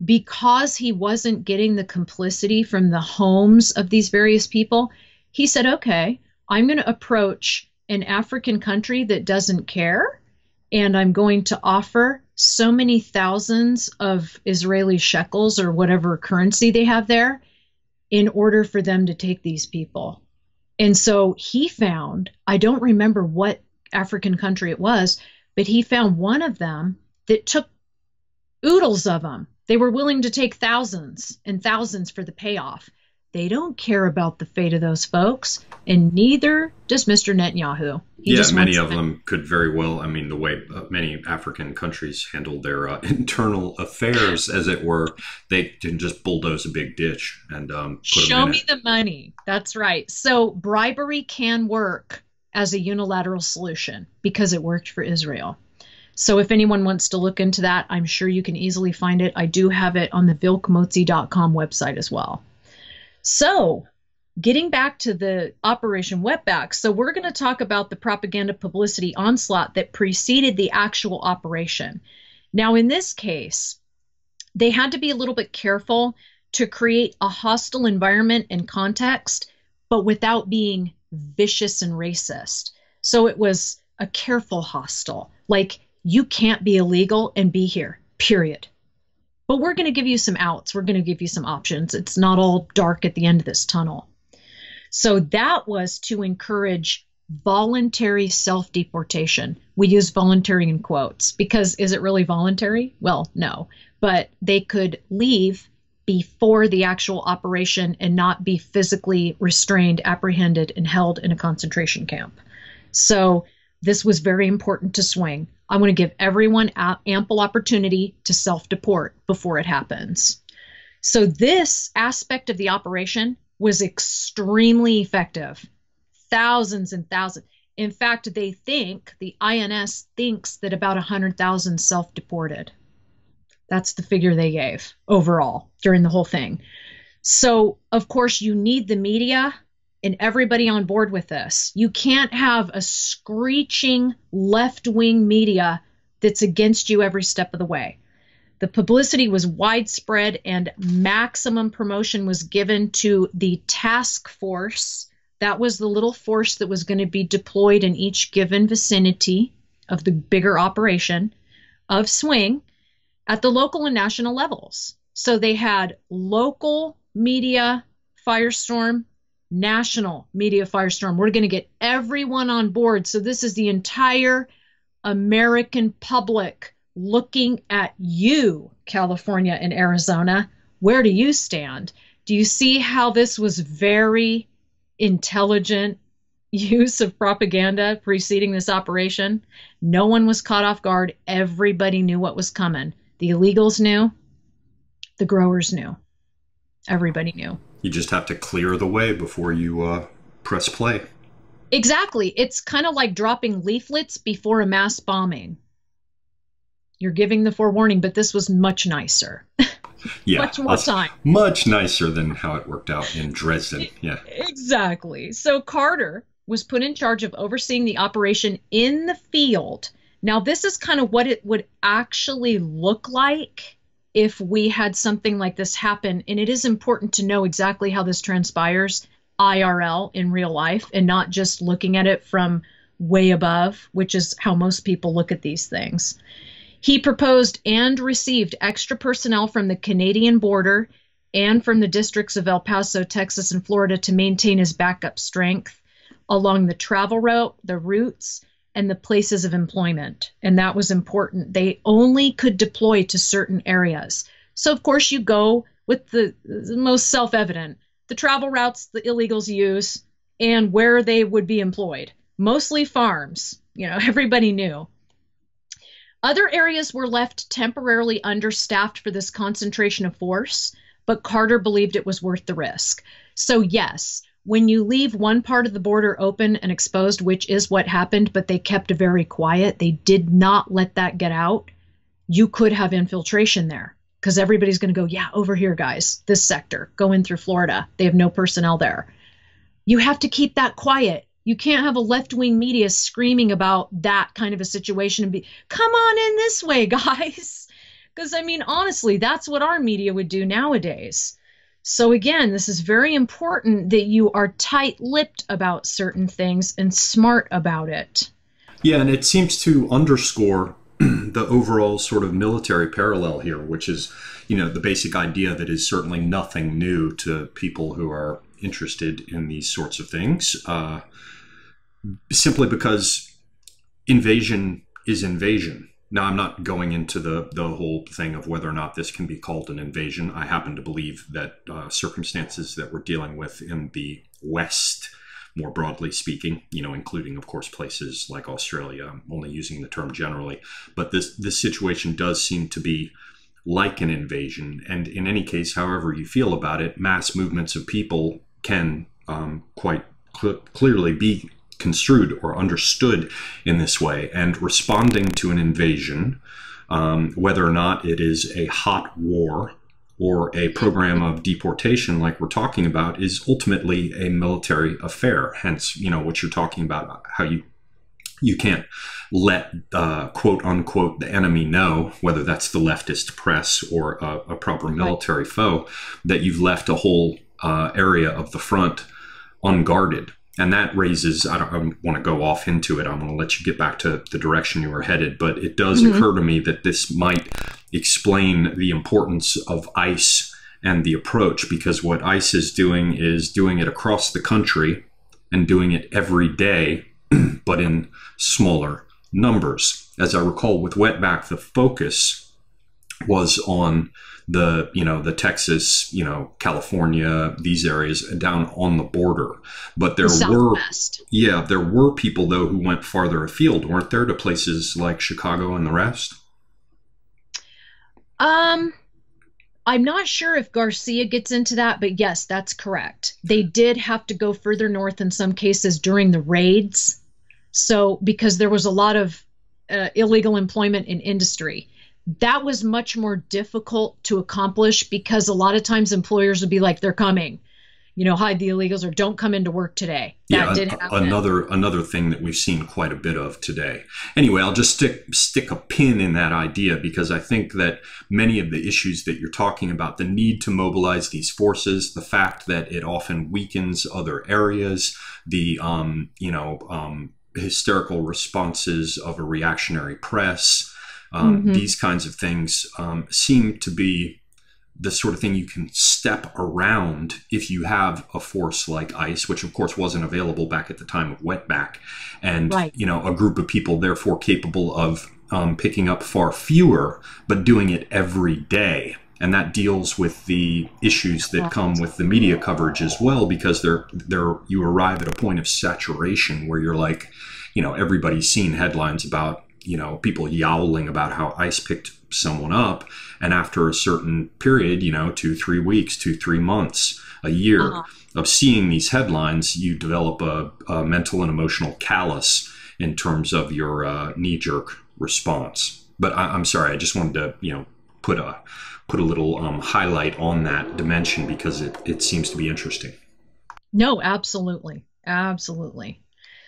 because he wasn't getting the complicity from the homes of these various people, he said, okay, I'm going to approach an African country that doesn't care, and I'm going to offer so many thousands of Israeli shekels or whatever currency they have there in order for them to take these people. And so he found, I don't remember what African country it was, but he found one of them that took oodles of them. They were willing to take thousands and thousands for the payoff. They don't care about the fate of those folks, and neither does Mr. Netanyahu. Many of them could very well, the way many African countries handle their internal affairs, as it were, they can just bulldoze a big ditch and show me the money. That's right. So bribery can work as a unilateral solution because it worked for Israel. So if anyone wants to look into that, I'm sure you can easily find it. I do have it on the vilkmotzi.com website as well. So getting back to the Operation Wetback, so we're going to talk about the propaganda publicity onslaught that preceded the actual operation. Now, in this case, they had to be a little bit careful to create a hostile environment and context, but without being vicious and racist. So it was a careful hostile, like you can't be illegal and be here, period. But we're going to give you some outs. We're going to give you some options. It's not all dark at the end of this tunnel. So that was to encourage voluntary self-deportation. We use voluntary in quotes because is it really voluntary? Well, no. But they could leave before the actual operation and not be physically restrained, apprehended, and held in a concentration camp. So this was very important to swing. I want to give everyone ample opportunity to self-deport before it happens. So this aspect of the operation was extremely effective. Thousands and thousands. In fact, the INS thinks that about 100,000 self-deported. That's the figure they gave overall during the whole thing. So, of course, you need the media and everybody on board with this. You can't have a screeching left-wing media that's against you every step of the way. The publicity was widespread and maximum promotion was given to the task force. That was the little force that was going to be deployed in each given vicinity of the bigger operation of Swing at the local and national levels. So they had local media firestorm, national media firestorm. We're going to get everyone on board. So this is the entire American public looking at you, California and Arizona. Where do you stand? Do you see how this was very intelligent use of propaganda preceding this operation? No one was caught off guard. Everybody knew what was coming. The illegals knew. The growers knew. Everybody knew. You just have to clear the way before you press play. Exactly. It's kind of like dropping leaflets before a mass bombing. You're giving the forewarning, but this was much nicer. Yeah, much more time. Much nicer than how it worked out in Dresden. Yeah. Exactly. So Carter was put in charge of overseeing the operation in the field. Now, this is kind of what it would actually look like if we had something like this happen. And it is important to know exactly how this transpires IRL in real life and not just looking at it from way above, which is how most people look at these things. He proposed and received extra personnel from the Canadian border and from the districts of El Paso, Texas, and Florida to maintain his backup strength along the travel route, the routes, and the places of employment. And that was important. They only could deploy to certain areas. So, of course, you go with the most self-evident, the travel routes the illegals use and where they would be employed. Mostly farms. You know, everybody knew. Other areas were left temporarily understaffed for this concentration of force, but Carter believed it was worth the risk. So yes, when you leave one part of the border open and exposed, which is what happened, but they kept very quiet, they did not let that get out, you could have infiltration there because everybody's going to go, yeah, over here, guys, this sector, go in through Florida. They have no personnel there. You have to keep that quiet. You can't have a left-wing media screaming about that kind of a situation and be, come on in this way, guys. Because, I mean, honestly, that's what our media would do nowadays. So, again, this is very important that you are tight-lipped about certain things and smart about it. Yeah, and it seems to underscore the overall sort of military parallel here, which is, you know, the basic idea that is certainly nothing new to people who are interested in these sorts of things. Simply because invasion is invasion. Now, I'm not going into the whole thing of whether or not this can be called an invasion. I happen to believe that circumstances that we're dealing with in the West, more broadly speaking, you know, including, of course, places like Australia, I'm only using the term generally, but this situation does seem to be like an invasion. And in any case, however you feel about it, mass movements of people can quite clearly be construed or understood in this way, and responding to an invasion, whether or not it is a hot war or a program of deportation like we're talking about, is ultimately a military affair. Hence, you know, what you're talking about, how you can't let quote unquote the enemy know, whether that's the leftist press or a proper military foe, that you've left a whole area of the front unguarded. And that raises, I want to go off into it. I'm going to let you get back to the direction you were headed. But it does occur to me that this might explain the importance of ICE and the approach, because what ICE is doing it across the country and doing it every day, but in smaller numbers. As I recall, with Wetback, the focus was on the Texas, California, these areas down on the border. But there were people though who went farther afield, weren't there, to places like Chicago and the rest? I'm not sure if Garcia gets into that, but yes, that's correct. They did have to go further north in some cases during the raids. So, because there was a lot of illegal employment in industry, that was much more difficult to accomplish because a lot of times employers would be like, they're coming, hide the illegals or don't come into work today. That did happen. Another thing that we've seen quite a bit of today. Anyway, I'll just stick a pin in that idea because I think that many of the issues that you're talking about, the need to mobilize these forces, the fact that it often weakens other areas, the hysterical responses of a reactionary press, these kinds of things seem to be the sort of thing you can step around if you have a force like ICE, which of course wasn't available back at the time of Wetback, and right. A group of people therefore capable of picking up far fewer, but doing it every day. And that deals with the issues that come with the media coverage as well, because you arrive at a point of saturation where you're like, everybody's seen headlines about people yowling about how ICE picked someone up, and after a certain period, 2-3 weeks, 2-3 months, a year of seeing these headlines, you develop a mental and emotional callus in terms of your knee-jerk response. But I'm sorry, I just wanted to put a little highlight on that dimension because it seems to be interesting. No, absolutely. Absolutely.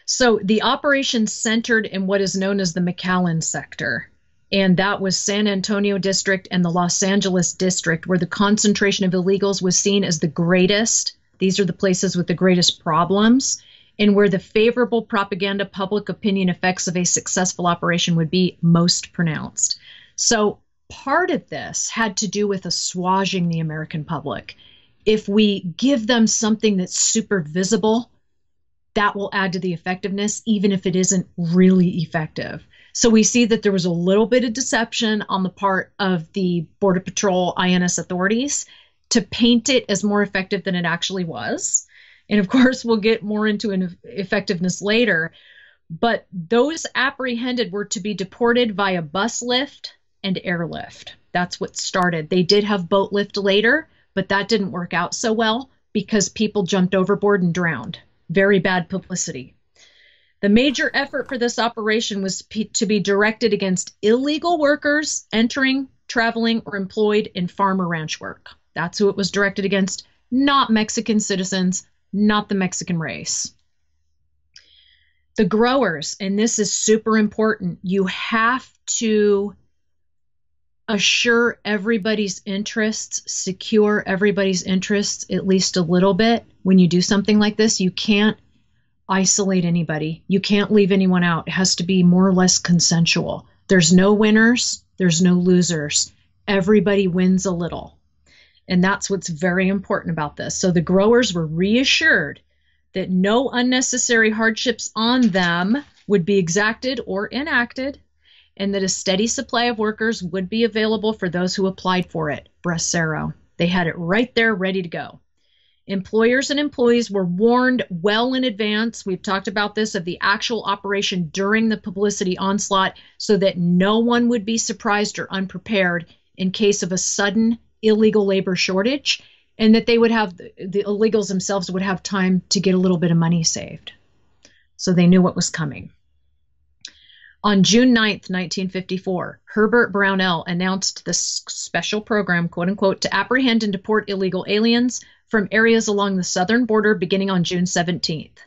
So the operation centered in what is known as the McAllen sector, and that was San Antonio district and the Los Angeles district, where the concentration of illegals was seen as the greatest. These are the places with the greatest problems, and where the favorable propaganda public opinion effects of a successful operation would be most pronounced. So part of this had to do with assuaging the American public. If we give them something that's super visible, that will add to the effectiveness, even if it isn't really effective. So we see that there was a little bit of deception on the part of the Border Patrol INS authorities to paint it as more effective than it actually was. And of course, we'll get more into an effectiveness later. But those apprehended were to be deported via bus lift and airlift. That's what started. They did have boat lift later, but that didn't work out so well because people jumped overboard and drowned. Very bad publicity. The major effort for this operation was to be directed against illegal workers entering, traveling, or employed in farm or ranch work. That's who it was directed against, not Mexican citizens, not the Mexican race. The growers, and this is super important, you have to assure everybody's interests, secure everybody's interests at least a little bit. When you do something like this, you can't isolate anybody. You can't leave anyone out. It has to be more or less consensual. There's no winners. There's no losers. Everybody wins a little. And that's what's very important about this. So the growers were reassured that no unnecessary hardships on them would be exacted or enacted, and that a steady supply of workers would be available for those who applied for it. Bracero. They had it right there ready to go. Employers and employees were warned well in advance. We've talked about this, of the actual operation during the publicity onslaught, so that no one would be surprised or unprepared in case of a sudden illegal labor shortage, and that they would have, the illegals themselves would have time to get a little bit of money saved. So they knew what was coming. On June 9th, 1954, Herbert Brownell announced this special program, quote unquote, to apprehend and deport illegal aliens from areas along the southern border beginning on June 17th.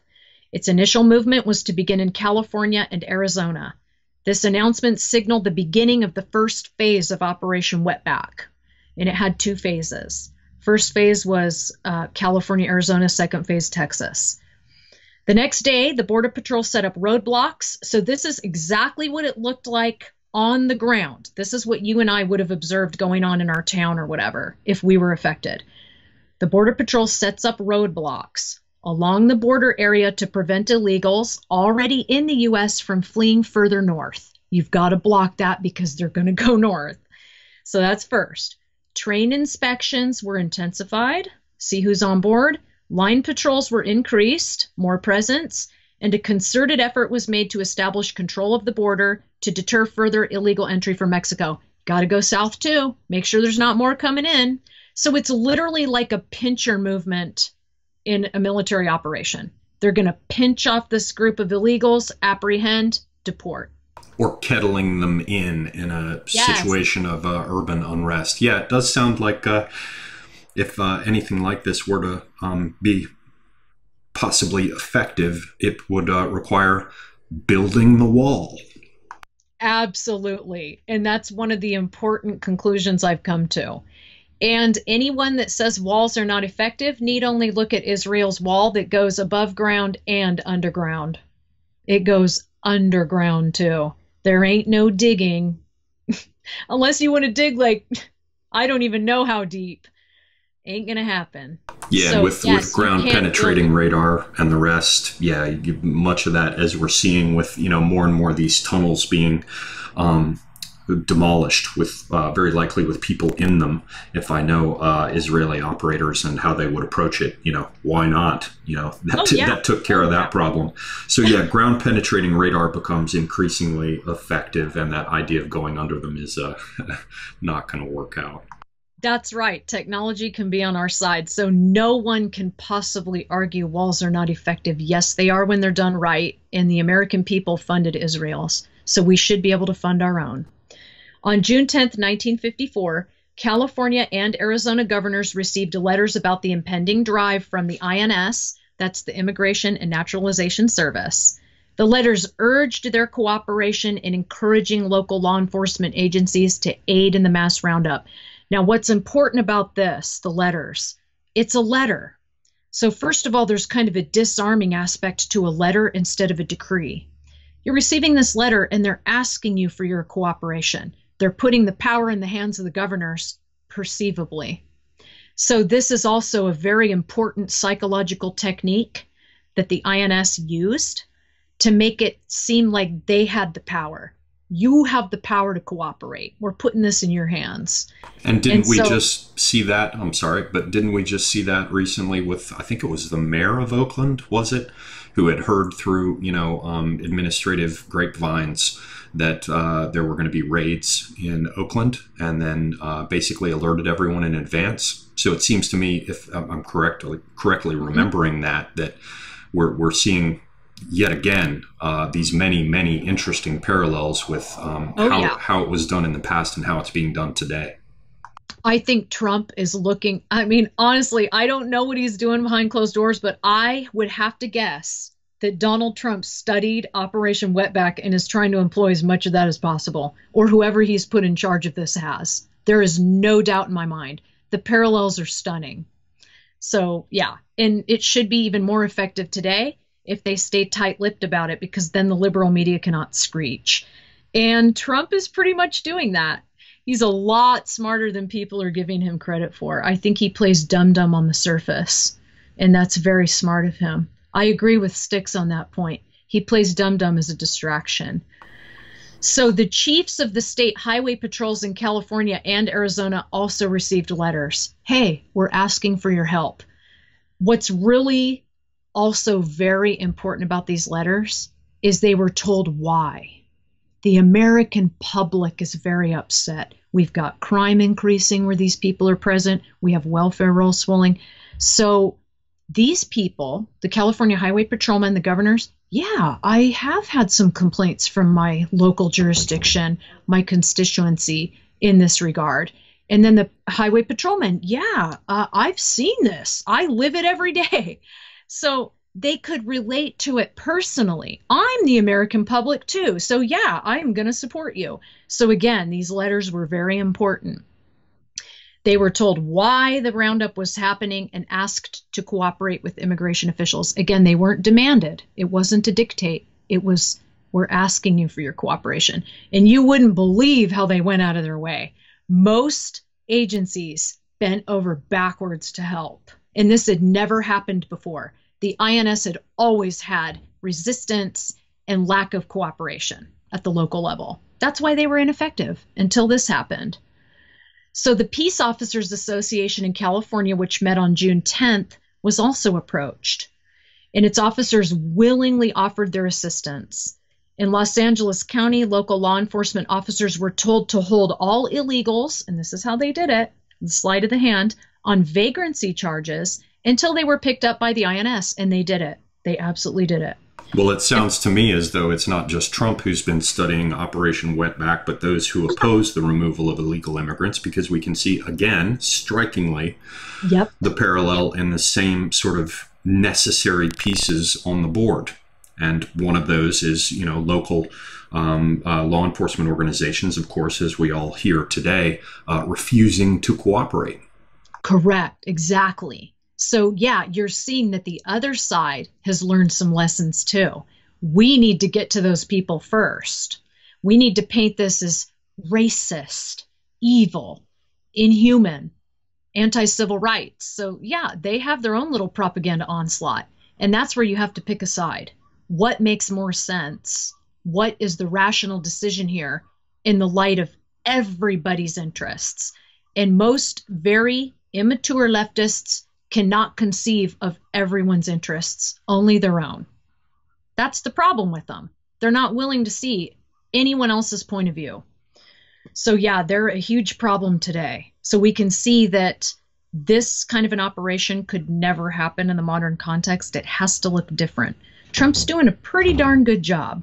Its initial movement was to begin in California and Arizona. This announcement signaled the beginning of the first phase of Operation Wetback, and it had two phases. First phase was California, Arizona, second phase, Texas. The next day, the Border Patrol set up roadblocks. So this is exactly what it looked like on the ground. This is what you and I would have observed going on in our town or whatever if we were affected. The Border Patrol sets up roadblocks along the border area to prevent illegals already in the U.S. from fleeing further north. You've got to block that because they're going to go north. So that's first. Train inspections were intensified. See who's on board. Line patrols were increased, more presence, and a concerted effort was made to establish control of the border to deter further illegal entry from Mexico. got to go south too. Make sure there's not more coming in. So it's literally like a pincher movement in a military operation. They're going to pinch off this group of illegals, apprehend, deport. Or kettling them in a situation of urban unrest. Yeah, it does sound like if anything like this were to be possibly effective, it would require building the wall. Absolutely. And that's one of the important conclusions I've come to. And anyone that says walls are not effective need only look at Israel's wall that goes above ground and underground. It goes underground too. There ain't no digging. Unless you want to dig like, I don't even know how deep. Ain't going to happen. Yeah, so, with ground penetrating radar and the rest, yeah, much of that, as we're seeing with, more and more of these tunnels being demolished, with very likely with people in them. If I know Israeli operators and how they would approach it, why not? That took care of that problem. So yeah, ground penetrating radar becomes increasingly effective, and that idea of going under them is not going to work out. That's right. Technology can be on our side. So no one can possibly argue walls are not effective. Yes, they are when they're done right. And the American people funded Israel's. So we should be able to fund our own. On June 10th, 1954, California and Arizona governors received letters about the impending drive from the INS, that's the Immigration and Naturalization Service. The letters urged their cooperation in encouraging local law enforcement agencies to aid in the mass roundup. Now, what's important about this, the letters, it's a letter. So first of all, there's kind of a disarming aspect to a letter instead of a decree. You're receiving this letter and they're asking you for your cooperation. They're putting the power in the hands of the governors, perceivably. So this is also a very important psychological technique that the INS used to make it seem like they had the power. You have the power to cooperate. We're putting this in your hands. And didn't we just see that? I'm sorry, but didn't we just see that recently with, I think it was the mayor of Oakland, was it? Who had heard through, administrative grapevines that there were going to be raids in Oakland, and then basically alerted everyone in advance. So it seems to me, if I'm correctly remembering that we're seeing yet again these many interesting parallels with how it was done in the past and how it's being done today. I think Trump is looking, honestly, I don't know what he's doing behind closed doors, but I would have to guess that Donald Trump studied Operation Wetback and is trying to employ as much of that as possible, or whoever he's put in charge of this has. There is no doubt in my mind. The parallels are stunning. So yeah, and it should be even more effective today if they stay tight-lipped about it, because then the liberal media cannot screech. And Trump is pretty much doing that. He's a lot smarter than people are giving him credit for. I think he plays dum-dum on the surface, and that's very smart of him. I agree with Styx on that point. He plays dum-dum as a distraction. So the chiefs of the state highway patrols in California and Arizona also received letters. Hey, we're asking for your help. What's really also very important about these letters is they were told why. The American public is very upset. We've got crime increasing where these people are present. We have welfare rolls swelling. So these people, the California highway patrolmen, the governors, yeah, I have had some complaints from my local jurisdiction, my constituency in this regard. And then the highway patrolmen, yeah, I've seen this. I live it every day. So they could relate to it personally. I'm the American public too. So yeah, I'm going to support you. So again, these letters were very important. They were told why the roundup was happening and asked to cooperate with immigration officials. Again, they weren't demanded. It wasn't to dictate. It was, we're asking you for your cooperation. And you wouldn't believe how they went out of their way. Most agencies bent over backwards to help. And this had never happened before. The INS had always had resistance and lack of cooperation at the local level. That's why they were ineffective until this happened. So the Peace Officers Association in California, which met on June 10th, was also approached. And its officers willingly offered their assistance. In Los Angeles County, local law enforcement officers were told to hold all illegals, and this is how they did it, the sleight of the hand, on vagrancy charges until they were picked up by the INS, and they did it. They absolutely did it. Well, it sounds to me as though it's not just Trump who's been studying Operation Wetback, but those who oppose the removal of illegal immigrants, because we can see, again, strikingly, the parallel in the same sort of necessary pieces on the board. And one of those is, you know, local law enforcement organizations, of course, as we all hear today, refusing to cooperate. Correct. Exactly. So, yeah, you're seeing that the other side has learned some lessons too. We need to get to those people first. We need to paint this as racist, evil, inhuman, anti-civil rights. So, yeah, they have their own little propaganda onslaught. And that's where you have to pick a side. What makes more sense? What is the rational decision here in the light of everybody's interests? And most very immature leftists cannot conceive of everyone's interests, only their own. That's the problem with them. They're not willing to see anyone else's point of view. So yeah, they're a huge problem today. So we can see that this kind of an operation could never happen in the modern context. It has to look different. Trump's doing a pretty darn good job.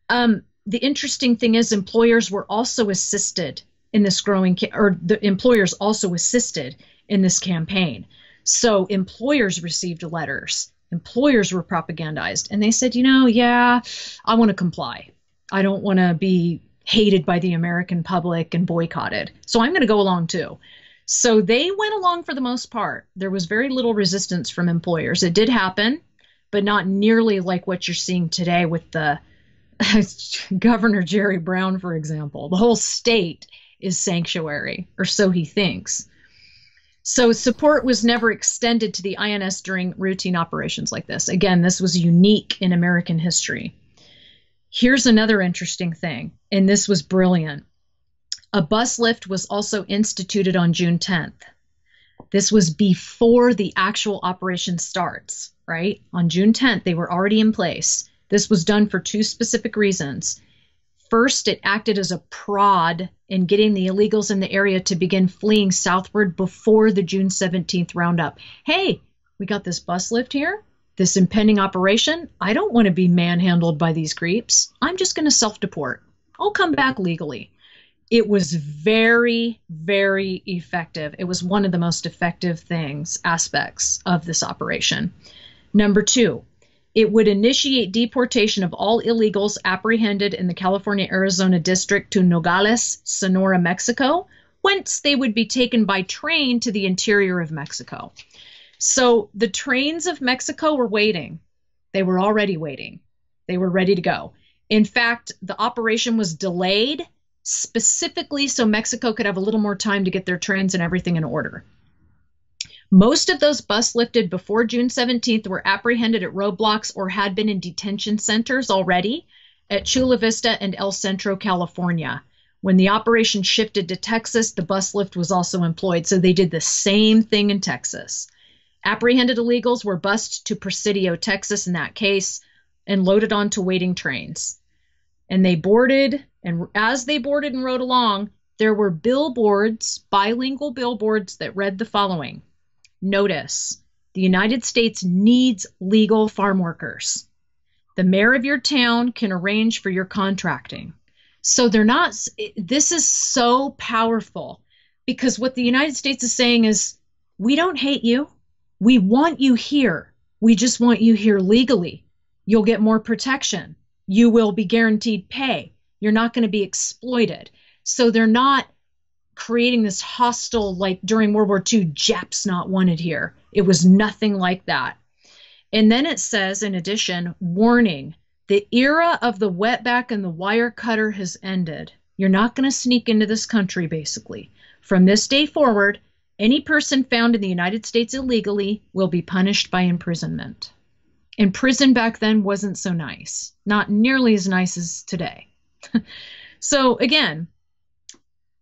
The interesting thing is employers were also assisted in this the employers also assisted in this campaign. So employers received letters. Employers were propagandized. And they said, you know, yeah, I want to comply. I don't want to be hated by the American public and boycotted. So I'm going to go along too. So they went along for the most part. There was very little resistance from employers. It did happen, but not nearly like what you're seeing today with the Governor Jerry Brown, for example. The whole state is sanctuary, or so he thinks. So support was never extended to the INS during routine operations like this. Again, this was unique in American history. Here's another interesting thing, and this was brilliant. A bus lift was also instituted on June 10th. This was before the actual operation starts, right? On June 10th, they were already in place. This was done for two specific reasons. First, it acted as a prod in getting the illegals in the area to begin fleeing southward before the June 17th roundup. Hey, we got this bus lift here, this impending operation. I don't want to be manhandled by these creeps. I'm just going to self-deport. I'll come back legally. It was very, very effective. It was one of the most effective aspects of this operation. Number two, it would initiate deportation of all illegals apprehended in the California-Arizona district to Nogales, Sonora, Mexico, whence they would be taken by train to the interior of Mexico. So the trains of Mexico were waiting. They were already waiting. They were ready to go. In fact, the operation was delayed specifically so Mexico could have a little more time to get their trains and everything in order. Most of those bus lifted before June 17th were apprehended at roadblocks or had been in detention centers already at Chula Vista and El Centro, California. When the operation shifted to Texas, the bus lift was also employed. So they did the same thing in Texas. Apprehended illegals were bused to Presidio, Texas in that case, and loaded onto waiting trains. And they boarded, and as they boarded and rode along, there were billboards, bilingual billboards that read the following. Notice, the United States needs legal farm workers. The mayor of your town can arrange for your contracting. So this is so powerful because what the United States is saying is, we don't hate you. We want you here. We just want you here legally. You'll get more protection. You will be guaranteed pay. You're not going to be exploited. So they're not creating this hostile, like during World War II, Japs not wanted here. It was nothing like that. And then it says, in addition, warning, the era of the wetback and the wire cutter has ended. You're not going to sneak into this country, basically. From this day forward, any person found in the United States illegally will be punished by imprisonment. And prison back then wasn't so nice. Not nearly as nice as today. So again,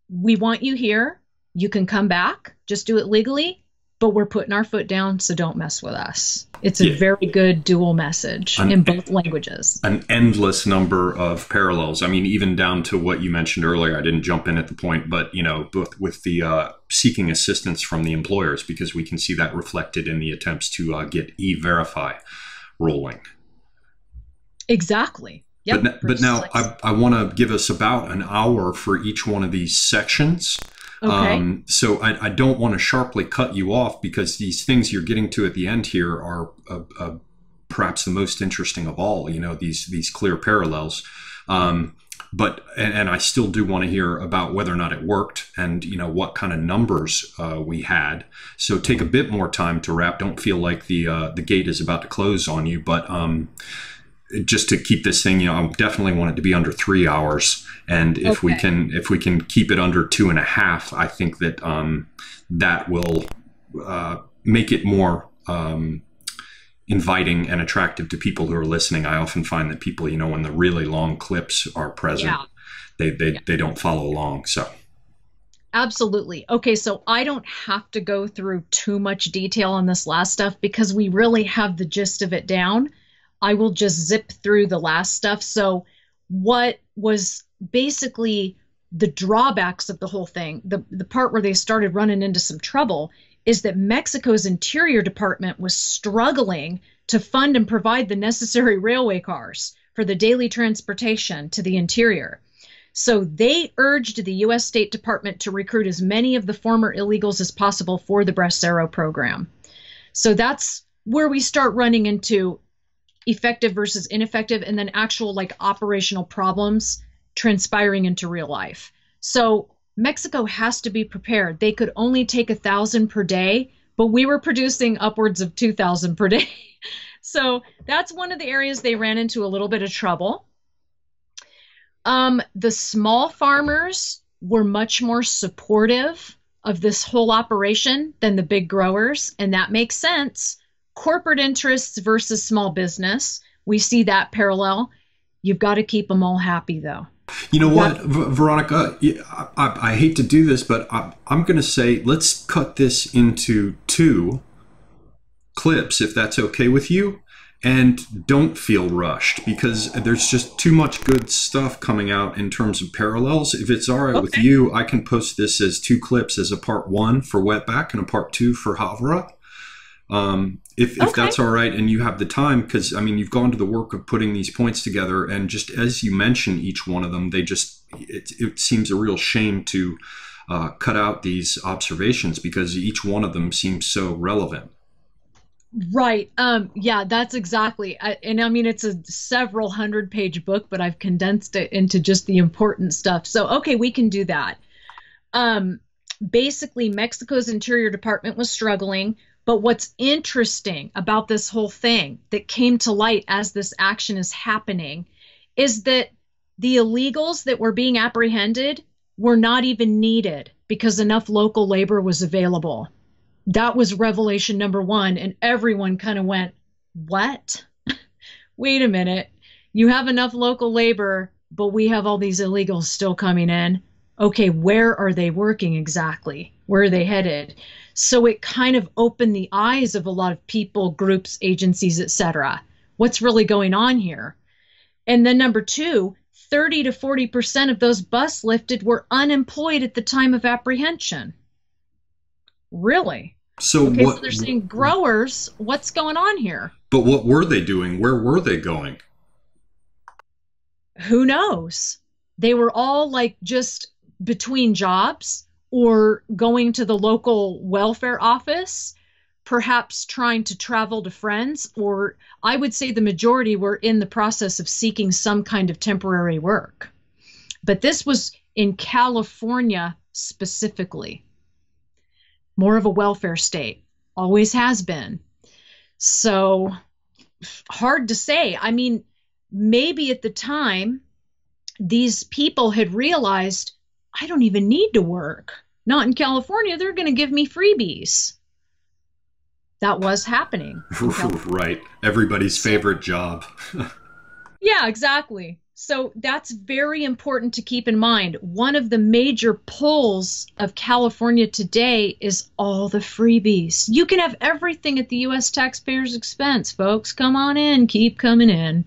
we want you here. You can come back. Just do it legally. but we're putting our foot down, so don't mess with us. It's a Yeah. very good dual message in both languages. An endless number of parallels. I mean, even down to what you mentioned earlier. I didn't jump in at the point, but both with the seeking assistance from the employers, because we can see that reflected in the attempts to get e-verify rolling. Exactly. Yep. But now I want to give us about an hour for each one of these sections. Okay. So I don't want to sharply cut you off, because these things you're getting to at the end here are perhaps the most interesting of all, these clear parallels. But I still do want to hear about whether or not it worked, and what kind of numbers we had. So take a bit more time to wrap. Don't feel like the gate is about to close on you, but just to keep this thing, I definitely want it to be under 3 hours. And if we can keep it under 2.5, I think that that will make it more inviting and attractive to people who are listening. I often find that people, when the really long clips are present, they don't follow along. So. Absolutely. Okay, so I don't have to go through too much detail on this last stuff because we really have the gist of it down. I will just zip through the last stuff. So what was basically the drawbacks of the whole thing, the part where they started running into some trouble, is that Mexico's Interior Department was struggling to fund and provide the necessary railway cars for the daily transportation to the interior. So they urged the U.S. State Department to recruit as many of the former illegals as possible for the Bracero program. So that's where we start running into effective versus ineffective, and then actual operational problems transpiring into real life. So Mexico has to be prepared. They could only take 1,000 per day, but we were producing upwards of 2,000 per day. So that's one of the areas they ran into a little bit of trouble. The small farmers were much more supportive of this whole operation than the big growers, and that makes sense. Corporate interests versus small business. We see that parallel. You've got to keep them all happy, though. You know what, Veronica? I hate to do this, but I'm going to say let's cut this into 2 clips, if that's okay with you. And don't feel rushed, because there's just too much good stuff coming out in terms of parallels. If it's all right with you, I can post this as 2 clips, as a part 1 for Wetback and a part 2 for Havre. If that's all right, and you have the time, because you've gone to the work of putting these points together, and just as you mention each one of them, it seems a real shame to cut out these observations, because each one of them seems so relevant. Right. Yeah, that's exactly. It's a several 100-page book, but I've condensed it into just the important stuff. So, okay, we can do that. Basically, Mexico's Interior Department was struggling. But what's interesting about this whole thing that came to light as this action is happening is that the illegals that were being apprehended were not even needed because enough local labor was available. That was revelation number 1, and everyone kind of went, what? Wait a minute. You have enough local labor, but we have all these illegals still coming in. Okay, where are they working exactly? Where are they headed? So it kind of opened the eyes of a lot of people, groups, agencies, etc. What's really going on here? And then number 2, 30 to 40% of those bus lifted were unemployed at the time of apprehension. Really? So so they're saying growers, what's going on here? But what were they doing? Where were they going? Who knows? They were all just between jobs, or going to the local welfare office, perhaps trying to travel to friends, or I would say the majority were in the process of seeking some kind of temporary work. But this was in California specifically. More of a welfare state, always has been. So hard to say. Maybe at the time, these people had realized, I don't even need to work. Not in California. They're going to give me freebies. That was happening. Right. Everybody's favorite job. Yeah, exactly. So that's very important to keep in mind. One of the major pulls of California today is all the freebies. You can have everything at the U.S. taxpayers' expense, folks. Come on in, keep coming in.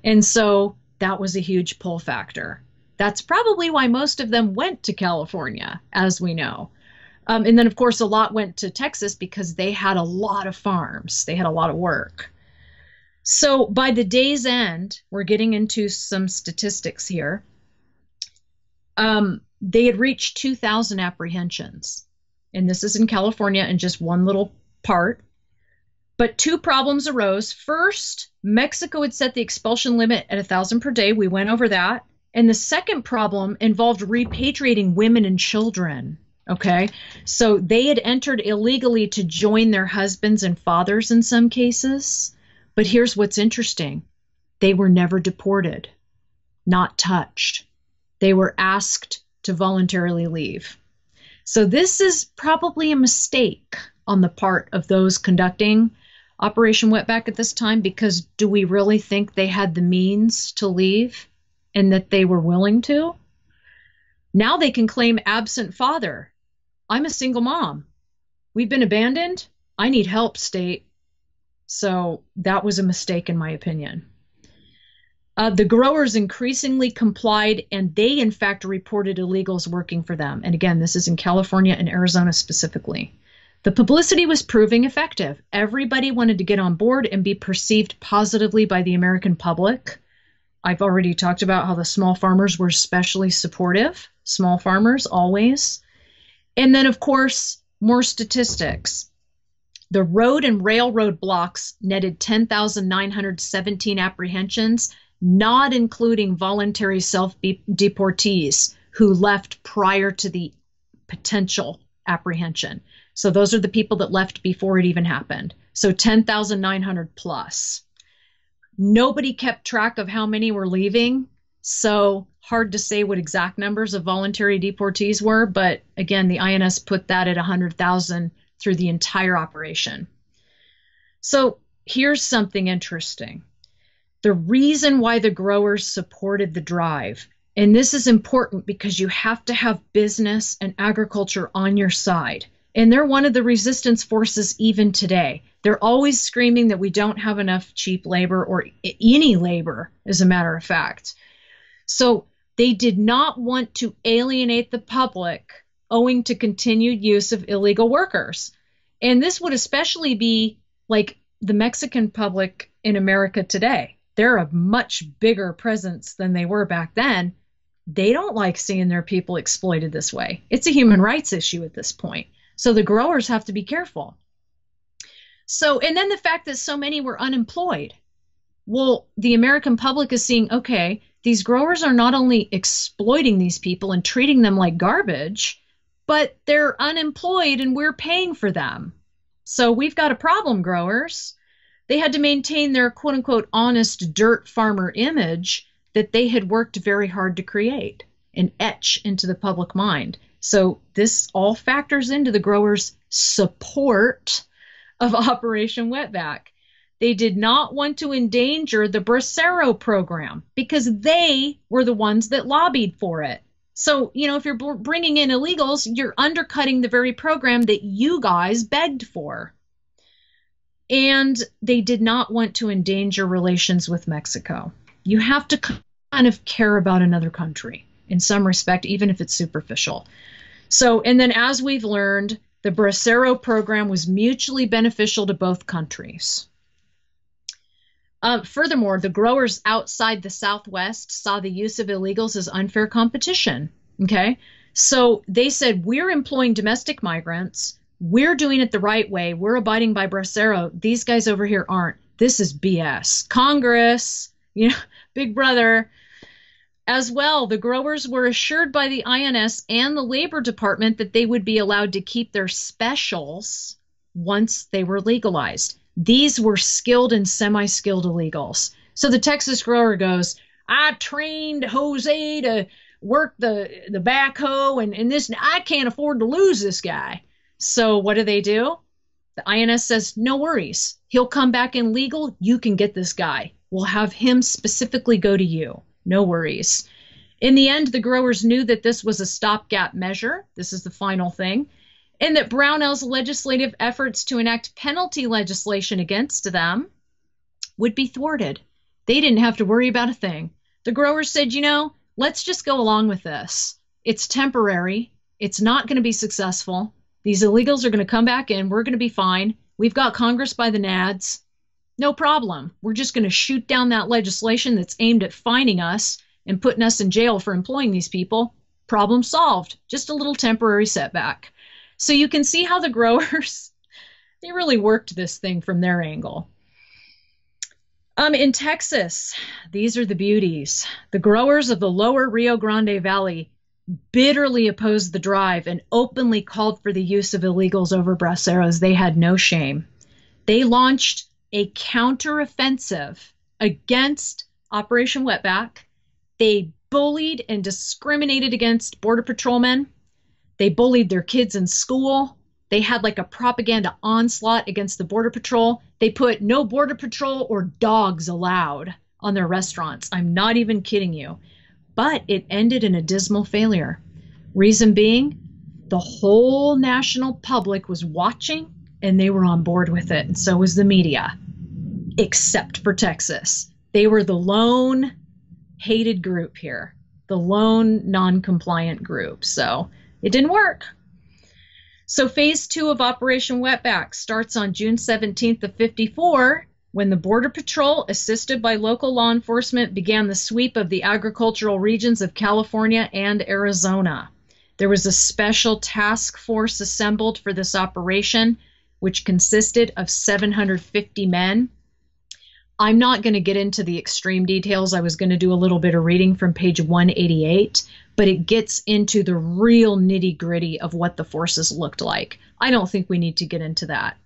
And so that was a huge pull factor. That's probably why most of them went to California, as we know. And then, of course, a lot went to Texas because they had a lot of farms. They had a lot of work. So by the day's end, we're getting into some statistics here. They had reached 2,000 apprehensions. And this is in California in just one little part. But two problems arose. First, Mexico had set the expulsion limit at 1,000 per day. We went over that. And the second problem involved repatriating women and children. Okay, so they had entered illegally to join their husbands and fathers in some cases. But here's what's interesting. They were never deported, not touched. They were asked to voluntarily leave. So this is probably a mistake on the part of those conducting Operation Wetback at this time, because do we really think they had the means to leave and that they were willing to? Now they can claim absent father. I'm a single mom. We've been abandoned. I need help, state. So that was a mistake, in my opinion. The growers increasingly complied, and they, in fact, reported illegals working for them. And again, this is in California and Arizona specifically. The publicity was proving effective. Everybody wanted to get on board and be perceived positively by the American public. I've already talked about how the small farmers were especially supportive. Small farmers, always. And then, of course, more statistics. The road and railroad blocks netted 10,917 apprehensions, not including voluntary self-deportees who left prior to the potential apprehension. So those are the people that left before it even happened. So 10,900 plus. Nobody kept track of how many were leaving. So hard to say what exact numbers of voluntary deportees were. But again, the INS put that at 100,000 through the entire operation. So here's something interesting. The reason why the growers supported the drive, and this is important because you have to have business and agriculture on your side. And they're one of the resistance forces even today. They're always screaming that we don't have enough cheap labor, or any labor, as a matter of fact. So they did not want to alienate the public owing to continued use of illegal workers. And this would especially be like the Mexican public in America today. They're a much bigger presence than they were back then. They don't like seeing their people exploited this way. It's a human rights issue at this point. So the growers have to be careful. So, and then the fact that so many were unemployed. Well, the American public is seeing, okay, these growers are not only exploiting these people and treating them like garbage, but they're unemployed and we're paying for them. So we've got a problem, growers. They had to maintain their quote unquote honest dirt farmer image that they had worked very hard to create and etch into the public mind. So this all factors into the growers' support of Operation Wetback. They did not want to endanger the Bracero program because they were the ones that lobbied for it. So, you know, if you're bringing in illegals, you're undercutting the very program that you guys begged for. And they did not want to endanger relations with Mexico. You have to kind of care about another country in some respect, even if it's superficial. So, and then as we've learned, the Bracero program was mutually beneficial to both countries. Furthermore, the growers outside the Southwest saw the use of illegals as unfair competition. Okay, so they said, we're employing domestic migrants. We're doing it the right way. We're abiding by Bracero. These guys over here aren't. This is BS. Congress, you know, Big Brother. As well, the growers were assured by the INS and the Labor Department that they would be allowed to keep their specials once they were legalized. These were skilled and semi-skilled illegals. So the Texas grower goes, I trained Jose to work the backhoe, and this, I can't afford to lose this guy. So what do? The INS says, no worries. He'll come back in legal. You can get this guy. We'll have him specifically go to you. No worries. In the end, the growers knew that this was a stopgap measure. This is the final thing. And that Brownell's legislative efforts to enact penalty legislation against them would be thwarted. They didn't have to worry about a thing. The growers said, let's just go along with this. It's temporary. It's not going to be successful. These illegals are going to come back in. We're going to be fine. We've got Congress by the nads. No problem. We're just going to shoot down that legislation that's aimed at fining us and putting us in jail for employing these people. Problem solved. Just a little temporary setback. So you can see how the growers, they really worked this thing from their angle. In Texas, these are the beauties. The growers of the lower Rio Grande Valley bitterly opposed the drive and openly called for the use of illegals over braceros. They had no shame. They launched a counteroffensive against Operation Wetback. They bullied and discriminated against Border Patrolmen. They bullied their kids in school. They had like a propaganda onslaught against the Border Patrol. They put no Border Patrol or dogs allowed on their restaurants. I'm not even kidding you. But it ended in a dismal failure. Reason being, the whole national public was watching and they were on board with it. And so was the media, except for Texas. They were the lone hated group here, the lone non-compliant group. So it didn't work. So phase 2 of Operation Wetback starts on June 17th of 54, when the Border Patrol, assisted by local law enforcement, began the sweep of the agricultural regions of California and Arizona. There was a special task force assembled for this operation, which consisted of 750 men. I'm not going to get into the extreme details. I was going to do a little bit of reading from page 188, but it gets into the real nitty-gritty of what the forces looked like. I don't think we need to get into that.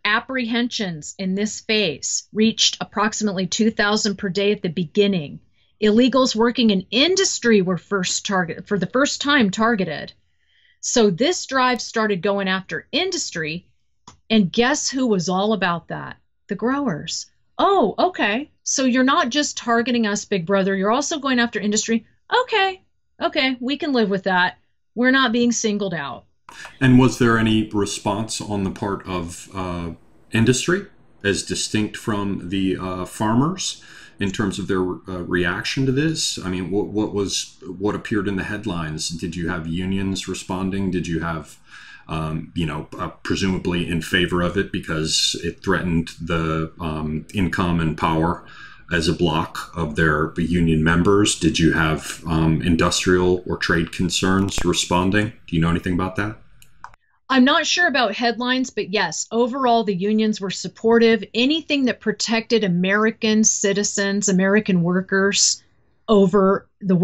Apprehensions in this phase reached approximately 2,000 per day at the beginning. Illegals working in industry were for the first time targeted. So this drive started going after industry, and guess who was all about that? The growers. Oh, okay. So you're not just targeting us, Big Brother. You're also going after industry. Okay, we can live with that. We're not being singled out. And was there any response on the part of industry as distinct from the farmers in terms of their reaction to this? I mean, what appeared in the headlines? Did you have unions responding? Did you have, presumably in favor of it because it threatened the income and power as a block of their union members? Did you have industrial or trade concerns responding? Do you know anything about that? I'm not sure about headlines, but yes, overall, the unions were supportive. Anything that protected American citizens, American workers over the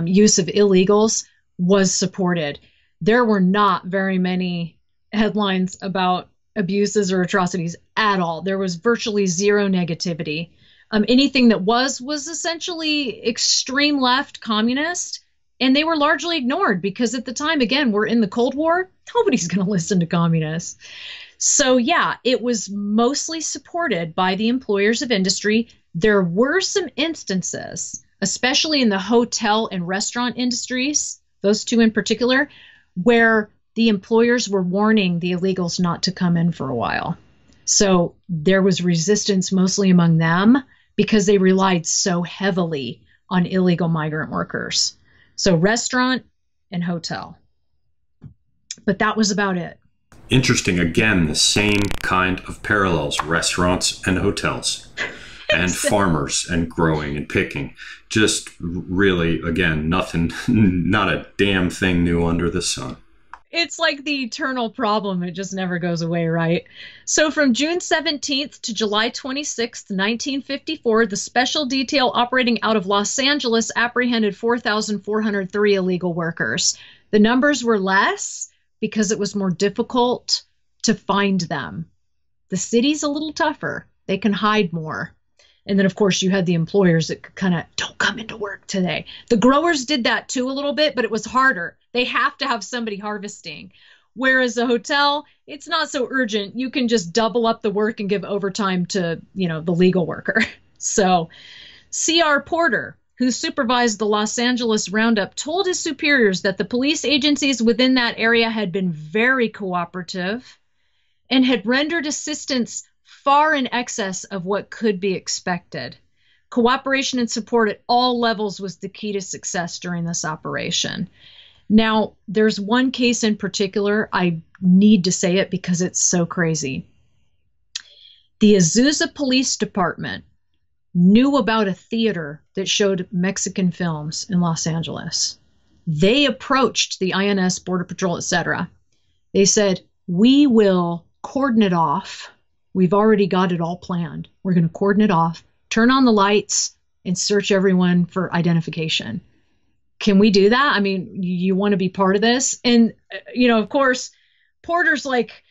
use of illegals was supported. There were not very many headlines about abuses or atrocities at all. There was virtually zero negativity. Anything that was essentially extreme left communist, and they were largely ignored because at the time, again, we're in the Cold War. Nobody's going to listen to communists. So yeah, it was mostly supported by the employers of industry. There were some instances, especially in the hotel and restaurant industries, those two in particular, where the employers were warning the illegals not to come in for a while. So there was resistance mostly among them because they relied so heavily on illegal migrant workers. So restaurant and hotel. But that was about it. Interesting. Again, the same kind of parallels, restaurants and hotels and farmers and growing and picking. Just really, again, nothing, not a damn thing new under the sun. It's like the eternal problem. It just never goes away, right? So from June 17th to July 26th, 1954, the special detail operating out of Los Angeles apprehended 4,403 illegal workers. The numbers were less because it was more difficult to find them. The city's a little tougher. They can hide more. And then, of course, you had the employers that could kind of, don't come into work today. The growers did that too a little bit, but it was harder. They have to have somebody harvesting. Whereas a hotel, it's not so urgent. You can just double up the work and give overtime to, the legal worker. So C.R. Porter, who supervised the Los Angeles roundup, told his superiors that the police agencies within that area had been very cooperative and had rendered assistance far in excess of what could be expected. Cooperation and support at all levels was the key to success during this operation. Now, there's one case in particular, I need to say it because it's so crazy. The Azusa Police Department knew about a theater that showed Mexican films in Los Angeles. They approached the INS, Border Patrol, etc. They said, we will cordon it off. We've already got it all planned. We're going to cordon it off, turn on the lights, and search everyone for identification. Can we do that? I mean, you want to be part of this? And, of course, Porter's like,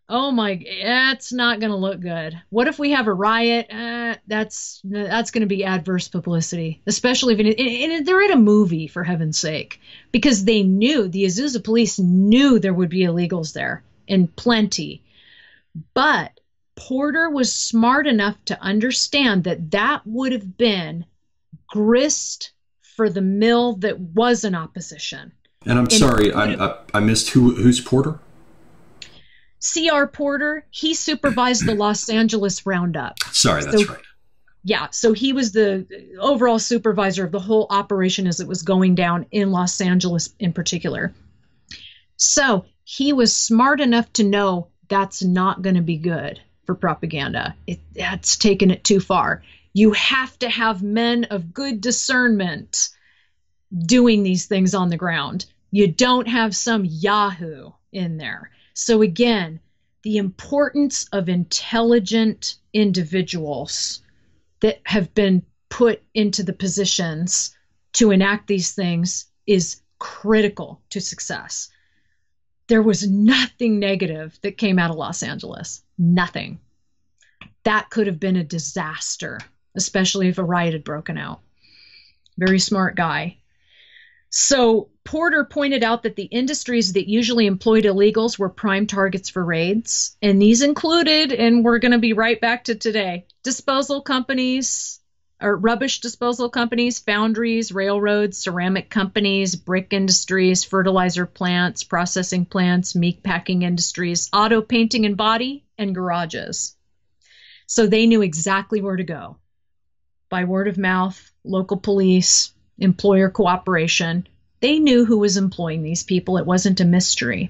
oh my, that's not going to look good. What if we have a riot? That's going to be adverse publicity, especially if they're at a movie, for heaven's sake, because they knew, the Azusa police knew there would be illegals there, and plenty. But Porter was smart enough to understand that that would have been grist for the mill that was in opposition. And sorry, I missed who's Porter? C.R. Porter, he supervised the Los Angeles roundup. Sorry, that's right. Yeah, so he was the overall supervisor of the whole operation as it was going down in Los Angeles in particular. So he was smart enough to know that's not going to be good for propaganda. That's taken it too far. You have to have men of good discernment doing these things on the ground. You don't have some yahoo in there. So again, the importance of intelligent individuals that have been put into the positions to enact these things is critical to success. There was nothing negative that came out of Los Angeles. Nothing. That could have been a disaster, especially if a riot had broken out. Very smart guy. So Porter pointed out that the industries that usually employed illegals were prime targets for raids. And these included, and we're going to be right back to today, disposal companies, or rubbish disposal companies, foundries, railroads, ceramic companies, brick industries, fertilizer plants, processing plants, meat packing industries, auto painting and body, and garages. So they knew exactly where to go. By word of mouth, local police, employer cooperation. They knew who was employing these people. It wasn't a mystery.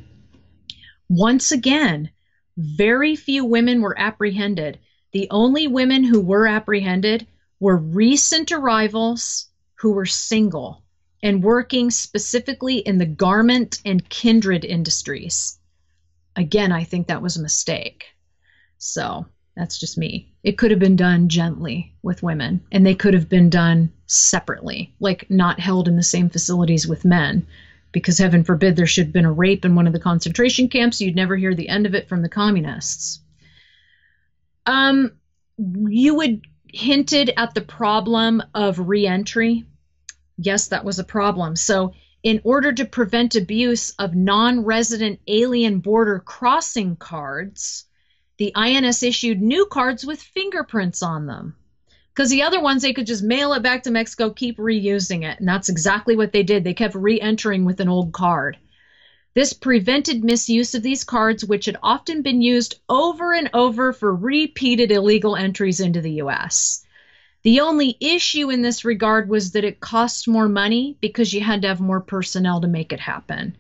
Once again, very few women were apprehended. The only women who were apprehended were recent arrivals who were single and working specifically in the garment and kindred industries. Again, I think that was a mistake. So that's just me. It could have been done gently with women, and they could have been done separately, like not held in the same facilities with men, because heaven forbid there should have been a rape in one of the concentration camps. You'd never hear the end of it from the communists. You had hinted at the problem of reentry. Yes, that was a problem. So in order to prevent abuse of non-resident alien border crossing cards, the INS issued new cards with fingerprints on them. Because the other ones, they could just mail it back to Mexico, keep reusing it. And that's exactly what they did. They kept re-entering with an old card. This prevented misuse of these cards, which had often been used over and over for repeated illegal entries into the U.S. The only issue in this regard was that it cost more money because you had to have more personnel to make it happen.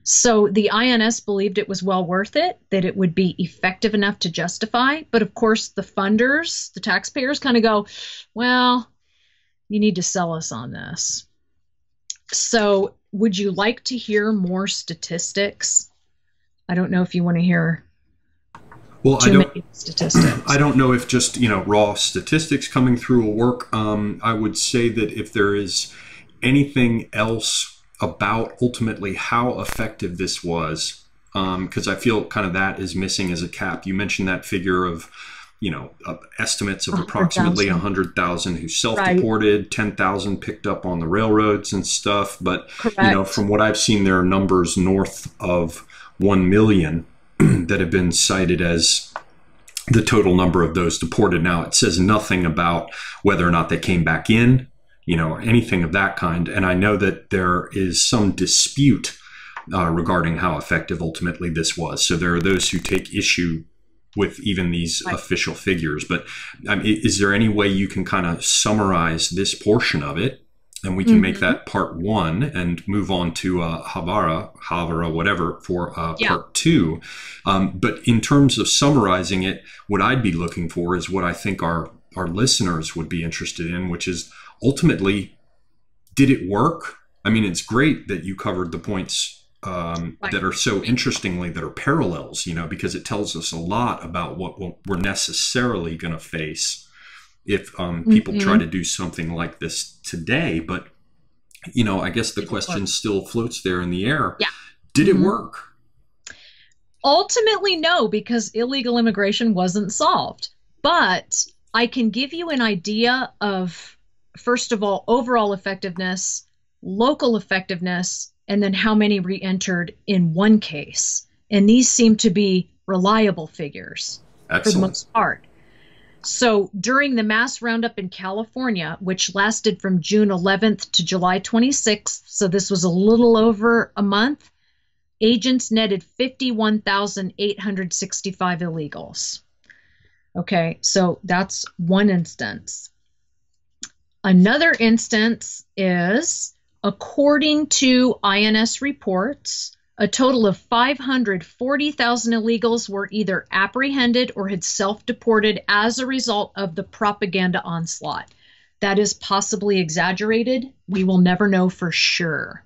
So the INS believed it was well worth it, that it would be effective enough to justify. But of course, the funders, the taxpayers, kind of go, well, you need to sell us on this. So would you like to hear more statistics? I don't know if you want to hear many statistics. I don't know if just, raw statistics coming through will work. I would say that if there is anything else about ultimately how effective this was, because I feel kind of that is missing as a cap. You mentioned that figure of, estimates of approximately 100,000 who self-deported, right. 10,000 picked up on the railroads and stuff. But, correct. From what I've seen, there are numbers north of 1 million that have been cited as the total number of those deported. Now, it says nothing about whether or not they came back in, or anything of that kind. And I know that there is some dispute regarding how effective ultimately this was. So there are those who take issue with even these official figures. But is there any way you can kind of summarize this portion of it? And we can make that part one and move on to Havara, whatever, for part two. But in terms of summarizing it, what I'd be looking for is what I think our listeners would be interested in, which is ultimately, did it work? I mean, it's great that you covered the points that are so interestingly, that are parallels, because it tells us a lot about what we're necessarily going to face if people try to do something like this today. But, I guess the question still floats there in the air. Yeah. Did it work? Ultimately, no, because illegal immigration wasn't solved. But I can give you an idea of, first of all, overall effectiveness, local effectiveness, and then how many re-entered in one case. And these seem to be reliable figures. Excellent. For the most part. So during the mass roundup in California, which lasted from June 11th to July 26th, so this was a little over a month, agents netted 51,865 illegals. Okay, so that's one instance. Another instance is, according to INS reports, a total of 540,000 illegals were either apprehended or had self-deported as a result of the propaganda onslaught. That is possibly exaggerated. We will never know for sure,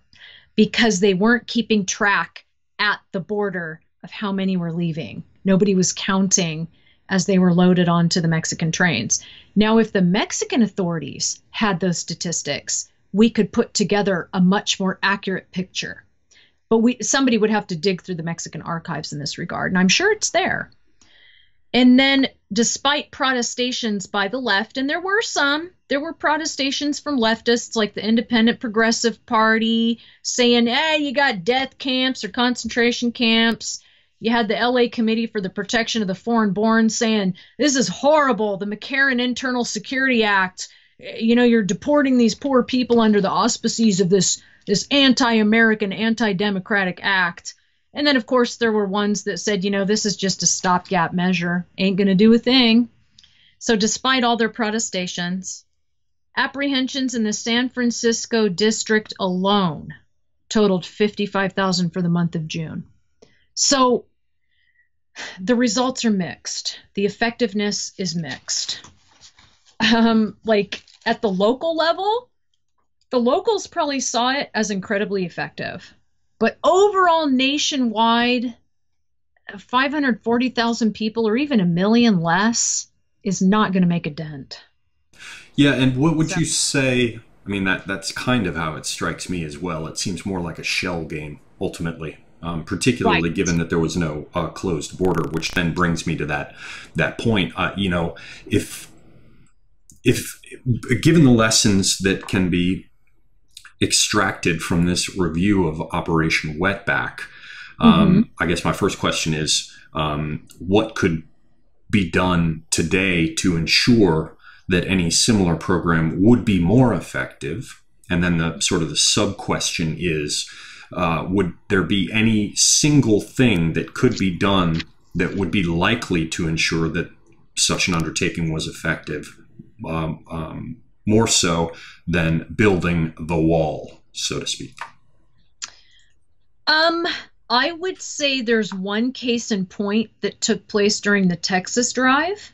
because they weren't keeping track at the border of how many were leaving. Nobody was counting as they were loaded onto the Mexican trains. Now, if the Mexican authorities had those statistics, we could put together a much more accurate picture. But somebody would have to dig through the Mexican archives in this regard, and I'm sure it's there. And then, despite protestations by the left, and there were protestations from leftists like the Independent Progressive Party saying, hey, you got death camps or concentration camps. You had the LA Committee for the Protection of the Foreign-Born saying, this is horrible, the McCarran Internal Security Act. You're deporting these poor people under the auspices of this anti-American, anti-democratic act. And then, of course, there were ones that said, this is just a stopgap measure, ain't going to do a thing. So despite all their protestations, apprehensions in the San Francisco district alone totaled 55,000 for the month of June. So the results are mixed. The effectiveness is mixed. Like at the local level, the locals probably saw it as incredibly effective. But overall, nationwide, 540,000 people or even 1 million less is not going to make a dent. Yeah, and what would you say? I mean, that's kind of how it strikes me as well. It seems more like a shell game, ultimately, particularly given that there was no closed border, which then brings me to that point. If given the lessons that can be extracted from this review of Operation Wetback, I guess my first question is, what could be done today to ensure that any similar program would be more effective? And then the sub-question is, would there be any single thing that could be done that would be likely to ensure that such an undertaking was effective, more so than building the wall, so to speak? I would say there's one case in point that took place during the Texas drive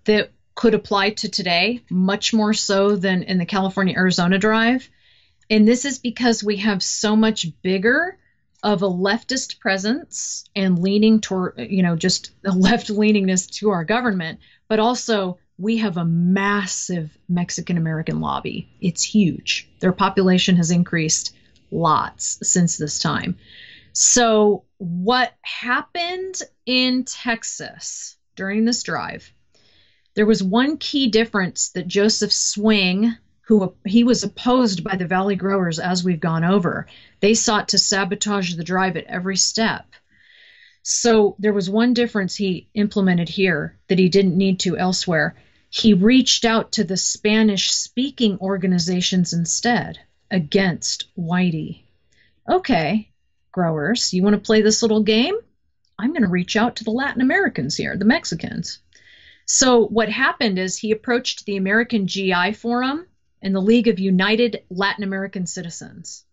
that could apply to today, much more so than in the California-Arizona drive. And this is because we have so much bigger of a leftist presence and leaning toward, just a left leaningness to our government, but also we have a massive Mexican-American lobby. It's huge. Their population has increased lots since this time. So what happened in Texas during this drive, there was one key difference that Joseph Swing, he was opposed by the Valley Growers, as we've gone over. They sought to sabotage the drive at every step. So there was one difference he implemented here that he didn't need to elsewhere. He reached out to the Spanish-speaking organizations instead against Whitey. Okay, growers, you want to play this little game? I'm going to reach out to the Latin Americans here, the Mexicans. So what happened is he approached the American GI Forum and the League of United Latin American Citizens.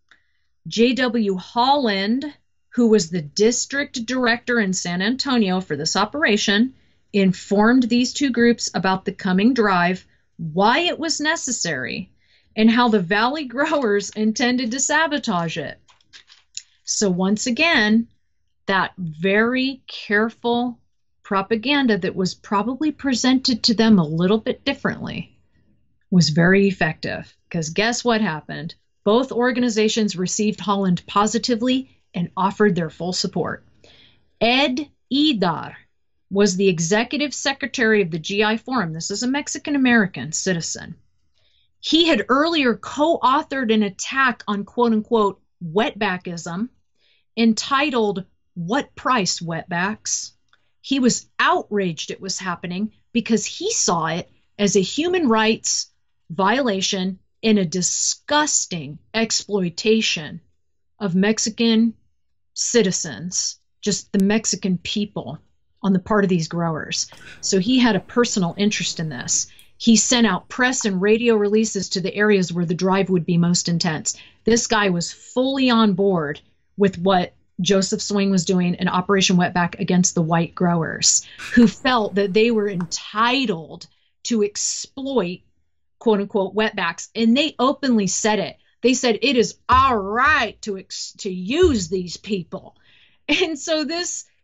J.W. Holland, who was the district director in San Antonio for this operation, informed these two groups about the coming drive, why it was necessary, and how the Valley growers intended to sabotage it. So once again, that very careful propaganda that was probably presented to them a little bit differently was very effective. Because guess what happened? Both organizations received Holland positively and offered their full support. Ed Idar was the executive secretary of the GI Forum. This is a Mexican-American citizen. He had earlier co-authored an attack on quote-unquote wetbackism entitled, "What Price, Wetbacks?" He was outraged it was happening because he saw it as a human rights violation and a disgusting exploitation of Mexican citizens, just the Mexican people, on the part of these growers. So he had a personal interest in this. He sent out press and radio releases to the areas where the drive would be most intense. This guy was fully on board with what Joseph Swing was doing in Operation Wetback against the white growers, who felt that they were entitled to exploit, quote unquote, wetbacks. And they openly said it. They said, it is our right to use these people. And so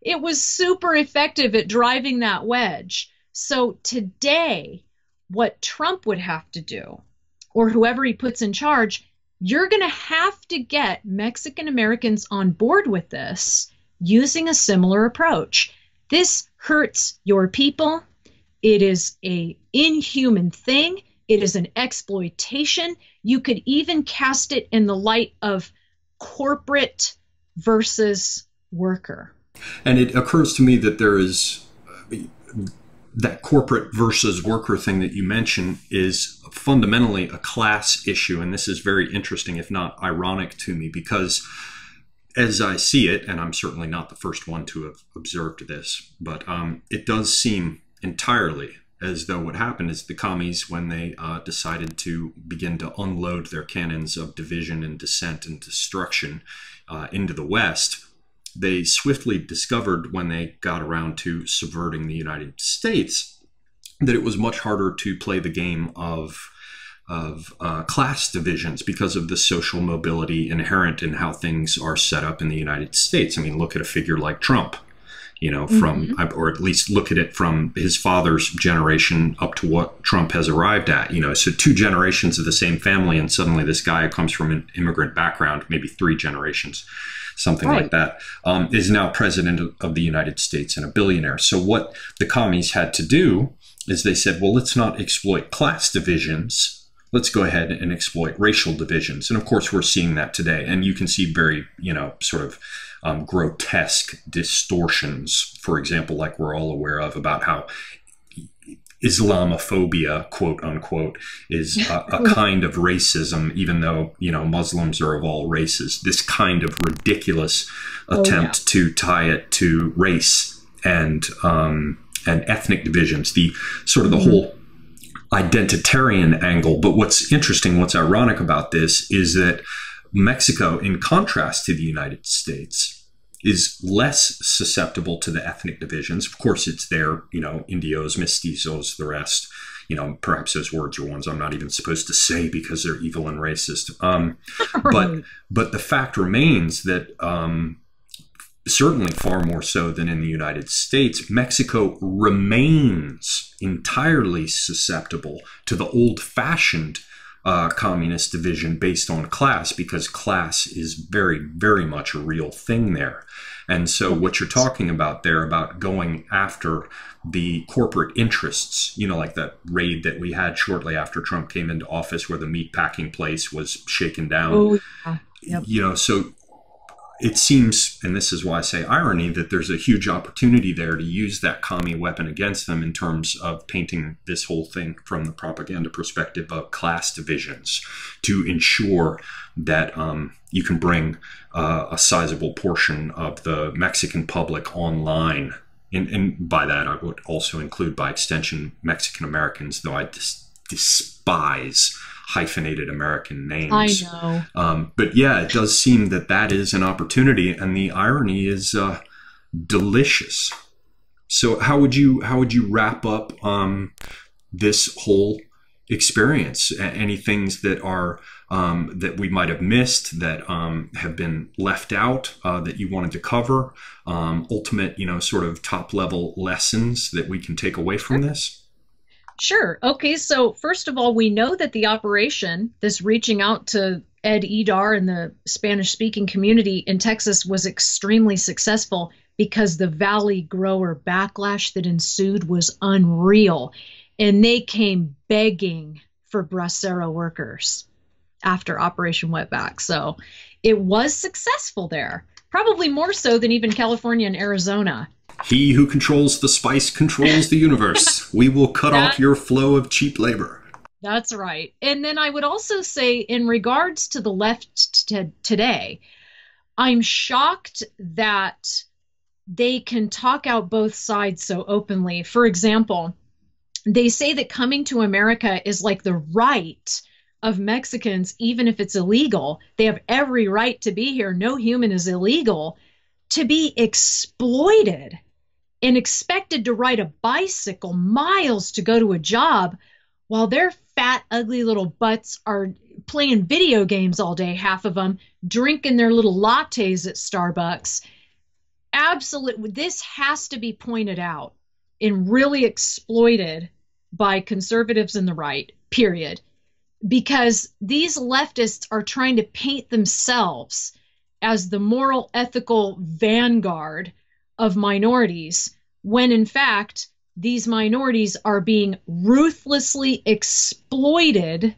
it was super effective at driving that wedge. So today, what Trump would have to do, or whoever he puts in charge, you're going to have to get Mexican Americans on board with this using a similar approach. This hurts your people. It is an inhuman thing. It is an exploitation. You could even cast it in the light of corporate versus worker. And it occurs to me that there is that corporate versus worker thing that you mentioned is fundamentally a class issue. And this is very interesting, if not ironic to me, because as I see it, and I'm certainly not the first one to have observed this, but it does seem entirely as though what happened is the commies, when they decided to begin to unload their cannons of division and dissent and destruction into the West, they swiftly discovered, when they got around to subverting the United States, that it was much harder to play the game of class divisions because of the social mobility inherent in how things are set up in the United States. I mean, look at a figure like Trump, you know, from, or at least look at it from his father's generation up to what Trump has arrived at, you know, so 2 generations of the same family, and suddenly this guy who comes from an immigrant background, maybe 3 generations, something like that, is now president of the United States and a billionaire. So what the commies had to do is they said, well, let's not exploit class divisions. Let's go ahead and exploit racial divisions. And of course, we're seeing that today. And you can see very, you know, sort of grotesque distortions, for example, like we're all aware of, about how Islamophobia, quote unquote, is a kind of racism, even though, you know, Muslims are of all races. This kind of ridiculous attempt to tie it to race and ethnic divisions, the sort of the whole identitarian angle. But what's interesting, what's ironic about this is that Mexico, in contrast to the United States, is less susceptible to the ethnic divisions. Of course, it's there, you know, indios, mestizos, the rest, you know, perhaps those words are ones I'm not even supposed to say because they're evil and racist. But the fact remains that certainly far more so than in the United States, Mexico remains entirely susceptible to the old-fashioned communist division based on class, because class is very, very much a real thing there. And so what you're talking about there, about going after the corporate interests, you know, like that raid that we had shortly after Trump came into office where the meat packing place was shaken down, you know, so it seems, and this is why I say irony, that there's a huge opportunity there to use that commie weapon against them in terms of painting this whole thing from the propaganda perspective of class divisions to ensure that you can bring a sizable portion of the Mexican public online. And by that, I would also include, by extension, Mexican Americans, though I despise hyphenated American names. I know. But yeah, it does seem that that is an opportunity, and the irony is delicious. So how would you wrap up this whole experience? Any things that are that we might have missed, that have been left out, that you wanted to cover? Ultimate, sort of top level lessons that we can take away from this? Sure. Okay, so first of all, we know that the operation, this reaching out to Ed Edar and the Spanish-speaking community in Texas, was extremely successful because the Valley grower backlash that ensued was unreal. And they came begging for bracero workers after Operation Wetback. So it was successful there, probably more so than even California and Arizona. He who controls the spice controls the universe. We will cut off your flow of cheap labor. That's right. And then I would also say, in regards to the left today, I'm shocked that they can talk out both sides so openly. For example, they say that coming to America is like the right of Mexicans, even if it's illegal. They have every right to be here. No human is illegal. To be exploited and expected to ride a bicycle miles to go to a job while their fat, ugly little butts are playing video games all day, half of them, drinking their little lattes at Starbucks. Absolutely, this has to be pointed out and really exploited by conservatives and the right, period. Because these leftists are trying to paint themselves as the moral, ethical vanguard of minorities, when in fact, these minorities are being ruthlessly exploited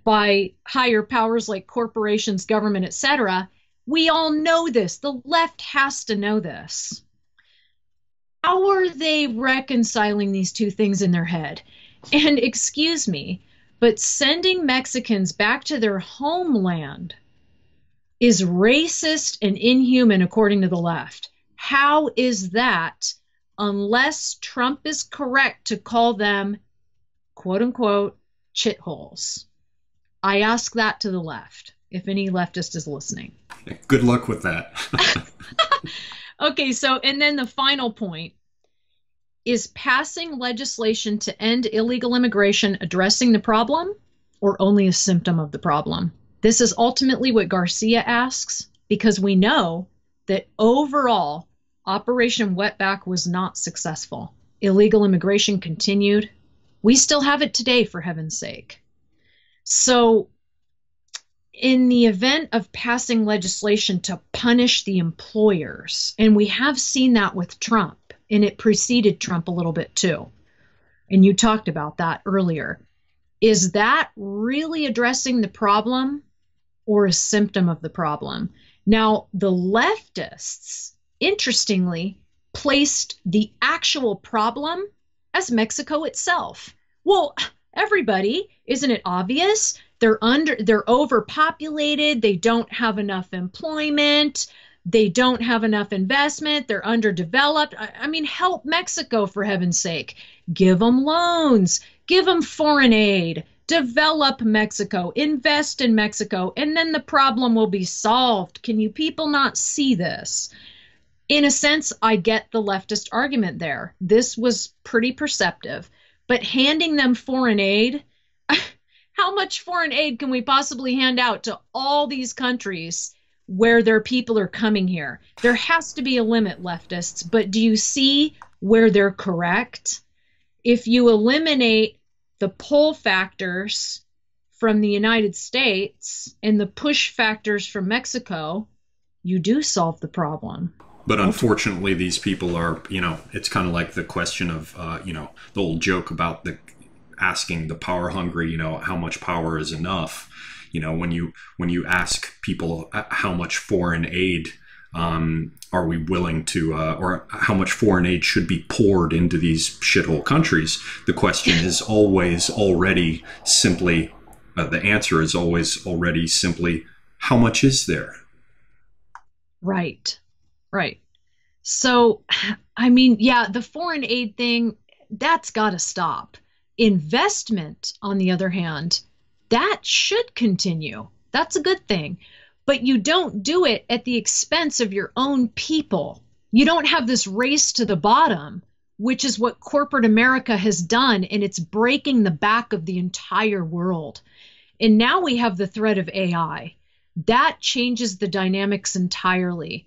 by higher powers like corporations, government, etc. We all know this. The left has to know this. How are they reconciling these two things in their head? And excuse me, but sending Mexicans back to their homeland is racist and inhuman according to the left. How is that, unless Trump is correct to call them, quote unquote, shitholes? I ask that to the left, if any leftist is listening. Good luck with that. Okay, so, and then the final point is passing legislation to end illegal immigration addressing the problem, or only a symptom of the problem? This is ultimately what Garcia asks, because we know that overall, Operation Wetback was not successful. Illegal immigration continued. We still have it today, for heaven's sake. So, in the event of passing legislation to punish the employers, and we have seen that with Trump, and it preceded Trump a little bit too, and you talked about that earlier, is that really addressing the problem or a symptom of the problem? Now, the leftists, interestingly, placed the actual problem as Mexico itself. Well, everybody, isn't it obvious? They're overpopulated, they don't have enough employment, they don't have enough investment, they're underdeveloped. I mean, help Mexico, for heaven's sake. Give them loans, give them foreign aid, develop Mexico, invest in Mexico, and then the problem will be solved. Can you people not see this? In a sense, I get the leftist argument there. This was pretty perceptive. But handing them foreign aid, how much foreign aid can we possibly hand out to all these countries where their people are coming here? There has to be a limit, leftists. But do you see where they're correct? If you eliminate the pull factors from the United States and the push factors from Mexico, you do solve the problem. But unfortunately, these people are, it's kind of like the question of, the old joke about asking the power hungry, how much power is enough? When you ask people how much foreign aid Are we willing to, or how much foreign aid should be poured into these shithole countries? The question is always already simply, the answer is always already simply, how much is there? Right. Right. So, I mean, yeah, the foreign aid thing, that's got to stop. Investment, on the other hand, that should continue. That's a good thing. But you don't do it at the expense of your own people. You don't have this race to the bottom, which is what corporate America has done, and it's breaking the back of the entire world. And now we have the threat of AI. That changes the dynamics entirely.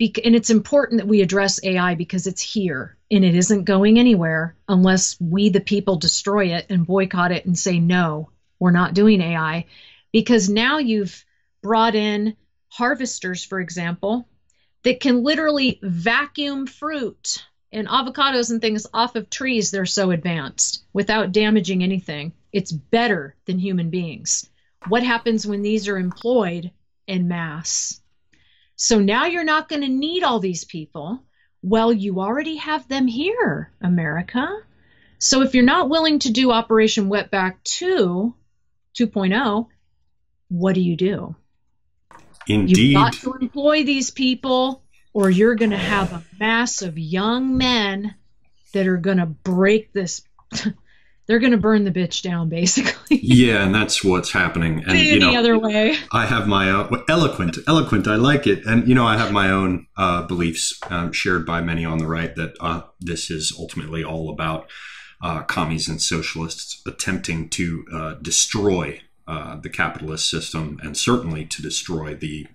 And it's important that we address AI because it's here and it isn't going anywhere unless we, the people, destroy it and boycott it and say, no, we're not doing AI. Because now you've brought in harvesters, for example, that can literally vacuum fruit and avocados and things off of trees. They're so advanced without damaging anything. It's better than human beings. What happens when these are employed en masse? So now you're not going to need all these people. Well, you already have them here, America. So if you're not willing to do Operation Wetback 2.0, what do you do? Indeed. You've got to employ these people, or you're going to have a mass of young men that are going to break this. They're going to burn the bitch down, basically. Yeah, and that's what's happening. And Any other way. I have my eloquent. I like it. And I have my own beliefs shared by many on the right that this is ultimately all about commies and socialists attempting to destroy the capitalist system, and certainly to destroy the,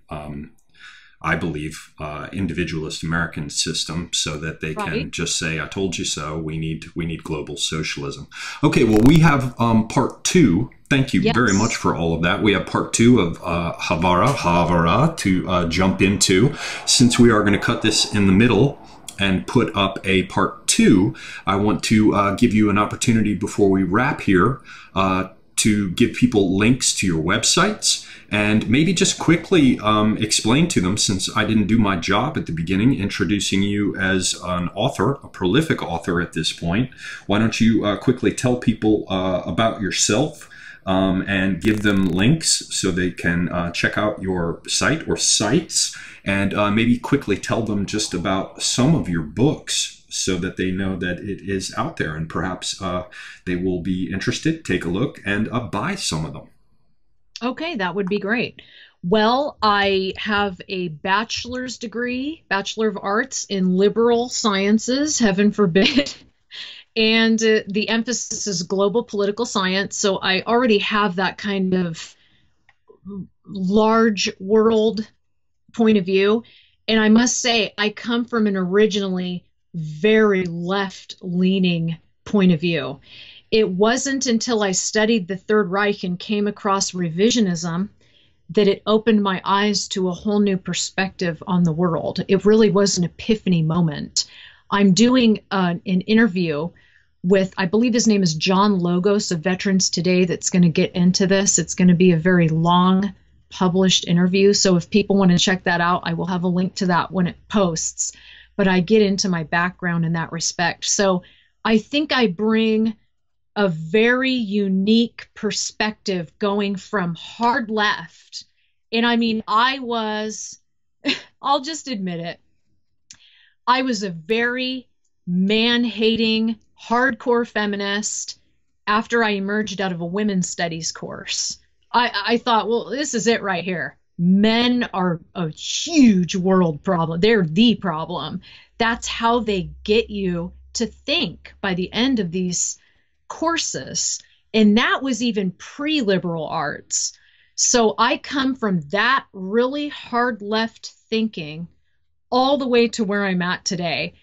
I believe, individualist American system, so that they can just say, "I told you so." We need global socialism. Okay, well, we have part 2. Thank you very much for all of that. We have part 2 of Havara to jump into. Since we are going to cut this in the middle and put up a part 2, I want to give you an opportunity before we wrap here to give people links to your websites, and maybe just quickly explain to them, since I didn't do my job at the beginning, introducing you as an author, a prolific author at this point. Why don't you quickly tell people about yourself and give them links so they can check out your site or sites, and maybe quickly tell them just about some of your books, so that they know that it is out there, and perhaps they will be interested, take a look, and buy some of them. Okay, that would be great. Well, I have a bachelor's degree, Bachelor of Arts in Liberal Sciences, heaven forbid. And the emphasis is global political science. So I already have that kind of large world point of view. And I must say, I come from an originally very left-leaning point of view. It wasn't until I studied the Third Reich and came across revisionism that it opened my eyes to a whole new perspective on the world. It really was an epiphany moment. I'm doing an interview with, I believe his name is John Logos of Veterans Today, that's going to get into this. It's going to be a very long published interview. So if people want to check that out, I will have a link to that when it posts. But I get into my background in that respect. So I think I bring a very unique perspective going from hard left. And I mean, I'll just admit it, I was a very man-hating, hardcore feminist after I emerged out of a women's studies course. I thought, well, this is it right here. Men are a huge world problem. They're the problem. That's how they get you to think by the end of these courses. And that was even pre-liberal arts. So I come from that really hard left thinking all the way to where I'm at today.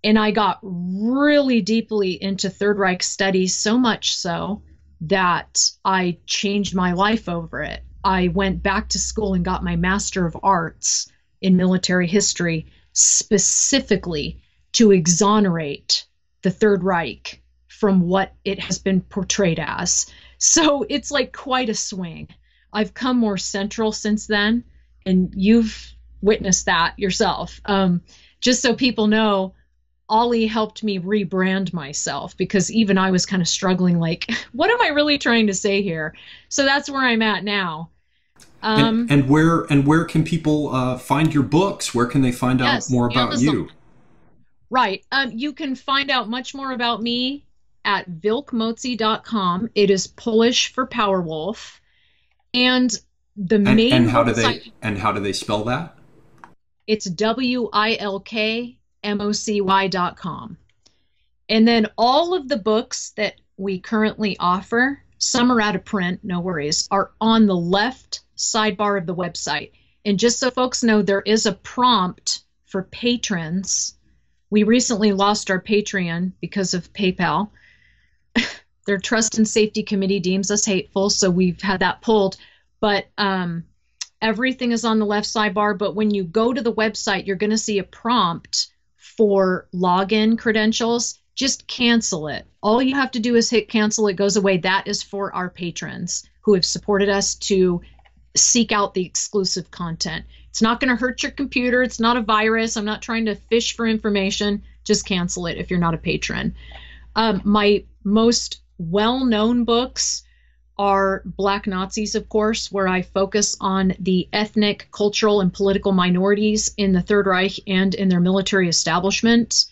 And I got really deeply into Third Reich studies, so much so that I changed my life over it. I went back to school and got my Master of Arts in military history, specifically to exonerate the Third Reich from what it has been portrayed as. So it's like quite a swing. I've come more central since then, and you've witness that yourself. Just so people know, Ollie helped me rebrand myself because even I was kind of struggling, like, what am I really trying to say here? So that's where I'm at now. And where can people find your books? Where can they find out Yes, more about Amazon. you? Right. You can find out much more about me at wilkmozi.com. It is Polish for Powerwolf. And the And main how do they website, and how do they spell that? it's wilkmocy.com. And then all of the books that we currently offer, some are out of print, no worries, are on the left sidebar of the website. And just so folks know, there is a prompt for patrons. We recently lost our Patreon because of PayPal. Their Trust and Safety Committee deems us hateful, so we've had that pulled. But everything is on the left sidebar. But when you go to the website, you're going to see a prompt for login credentials. Just cancel it. All you have to do is hit cancel. It goes away. That is for our patrons who have supported us to seek out the exclusive content. It's not going to hurt your computer. It's not a virus. I'm not trying to fish for information. Just cancel it if you're not a patron. My most well-known books are Black Nazis, of course, where I focus on the ethnic, cultural, and political minorities in the Third Reich and in their military establishment.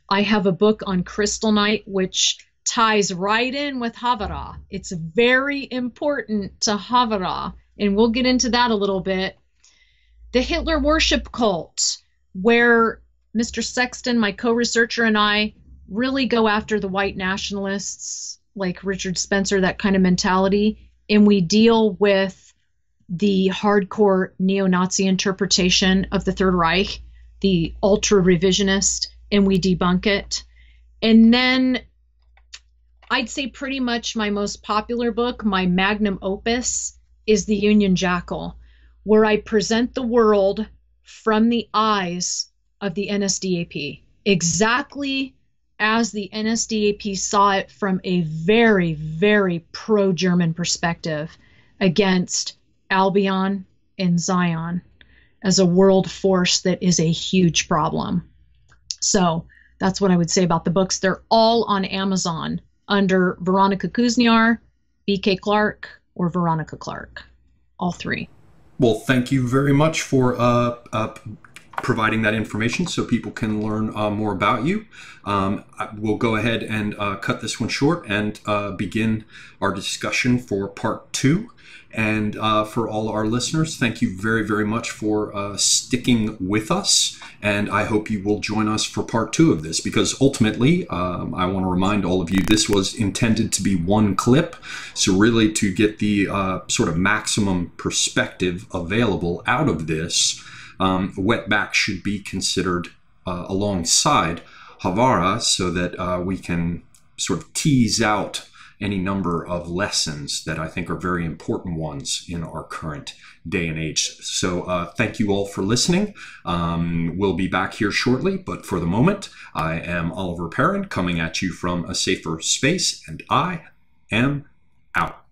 I have a book on Crystal Night, which ties right in with Havara. It's very important to Havara, and we'll get into that a little bit. The Hitler worship cult, where Mr. Sexton, my co-researcher, and I really go after the white nationalists like Richard Spencer, that kind of mentality, and we deal with the hardcore neo-Nazi interpretation of the Third Reich, the ultra-revisionist, and we debunk it. And then I'd say pretty much my most popular book, my magnum opus, is The Union Jackal, where I present the world from the eyes of the NSDAP, exactly as the NSDAP saw it from a very, very pro-German perspective against Albion and Zion as a world force that is a huge problem. So that's what I would say about the books. They're all on Amazon under Veronica Kuzniar, BK Clark, or Veronica Clark. All three. Well, thank you very much for providing that information so people can learn more about you. We'll go ahead and cut this one short and begin our discussion for part 2. And for all our listeners, thank you very, very much for sticking with us. And I hope you will join us for part 2 of this, because ultimately, I want to remind all of you, this was intended to be one clip. So really, to get the sort of maximum perspective available out of this, Wetback should be considered alongside Havara, so that we can sort of tease out any number of lessons that I think are very important ones in our current day and age. So thank you all for listening. We'll be back here shortly, but for the moment, I am Oliver Perrin coming at you from a safer space, and I am out.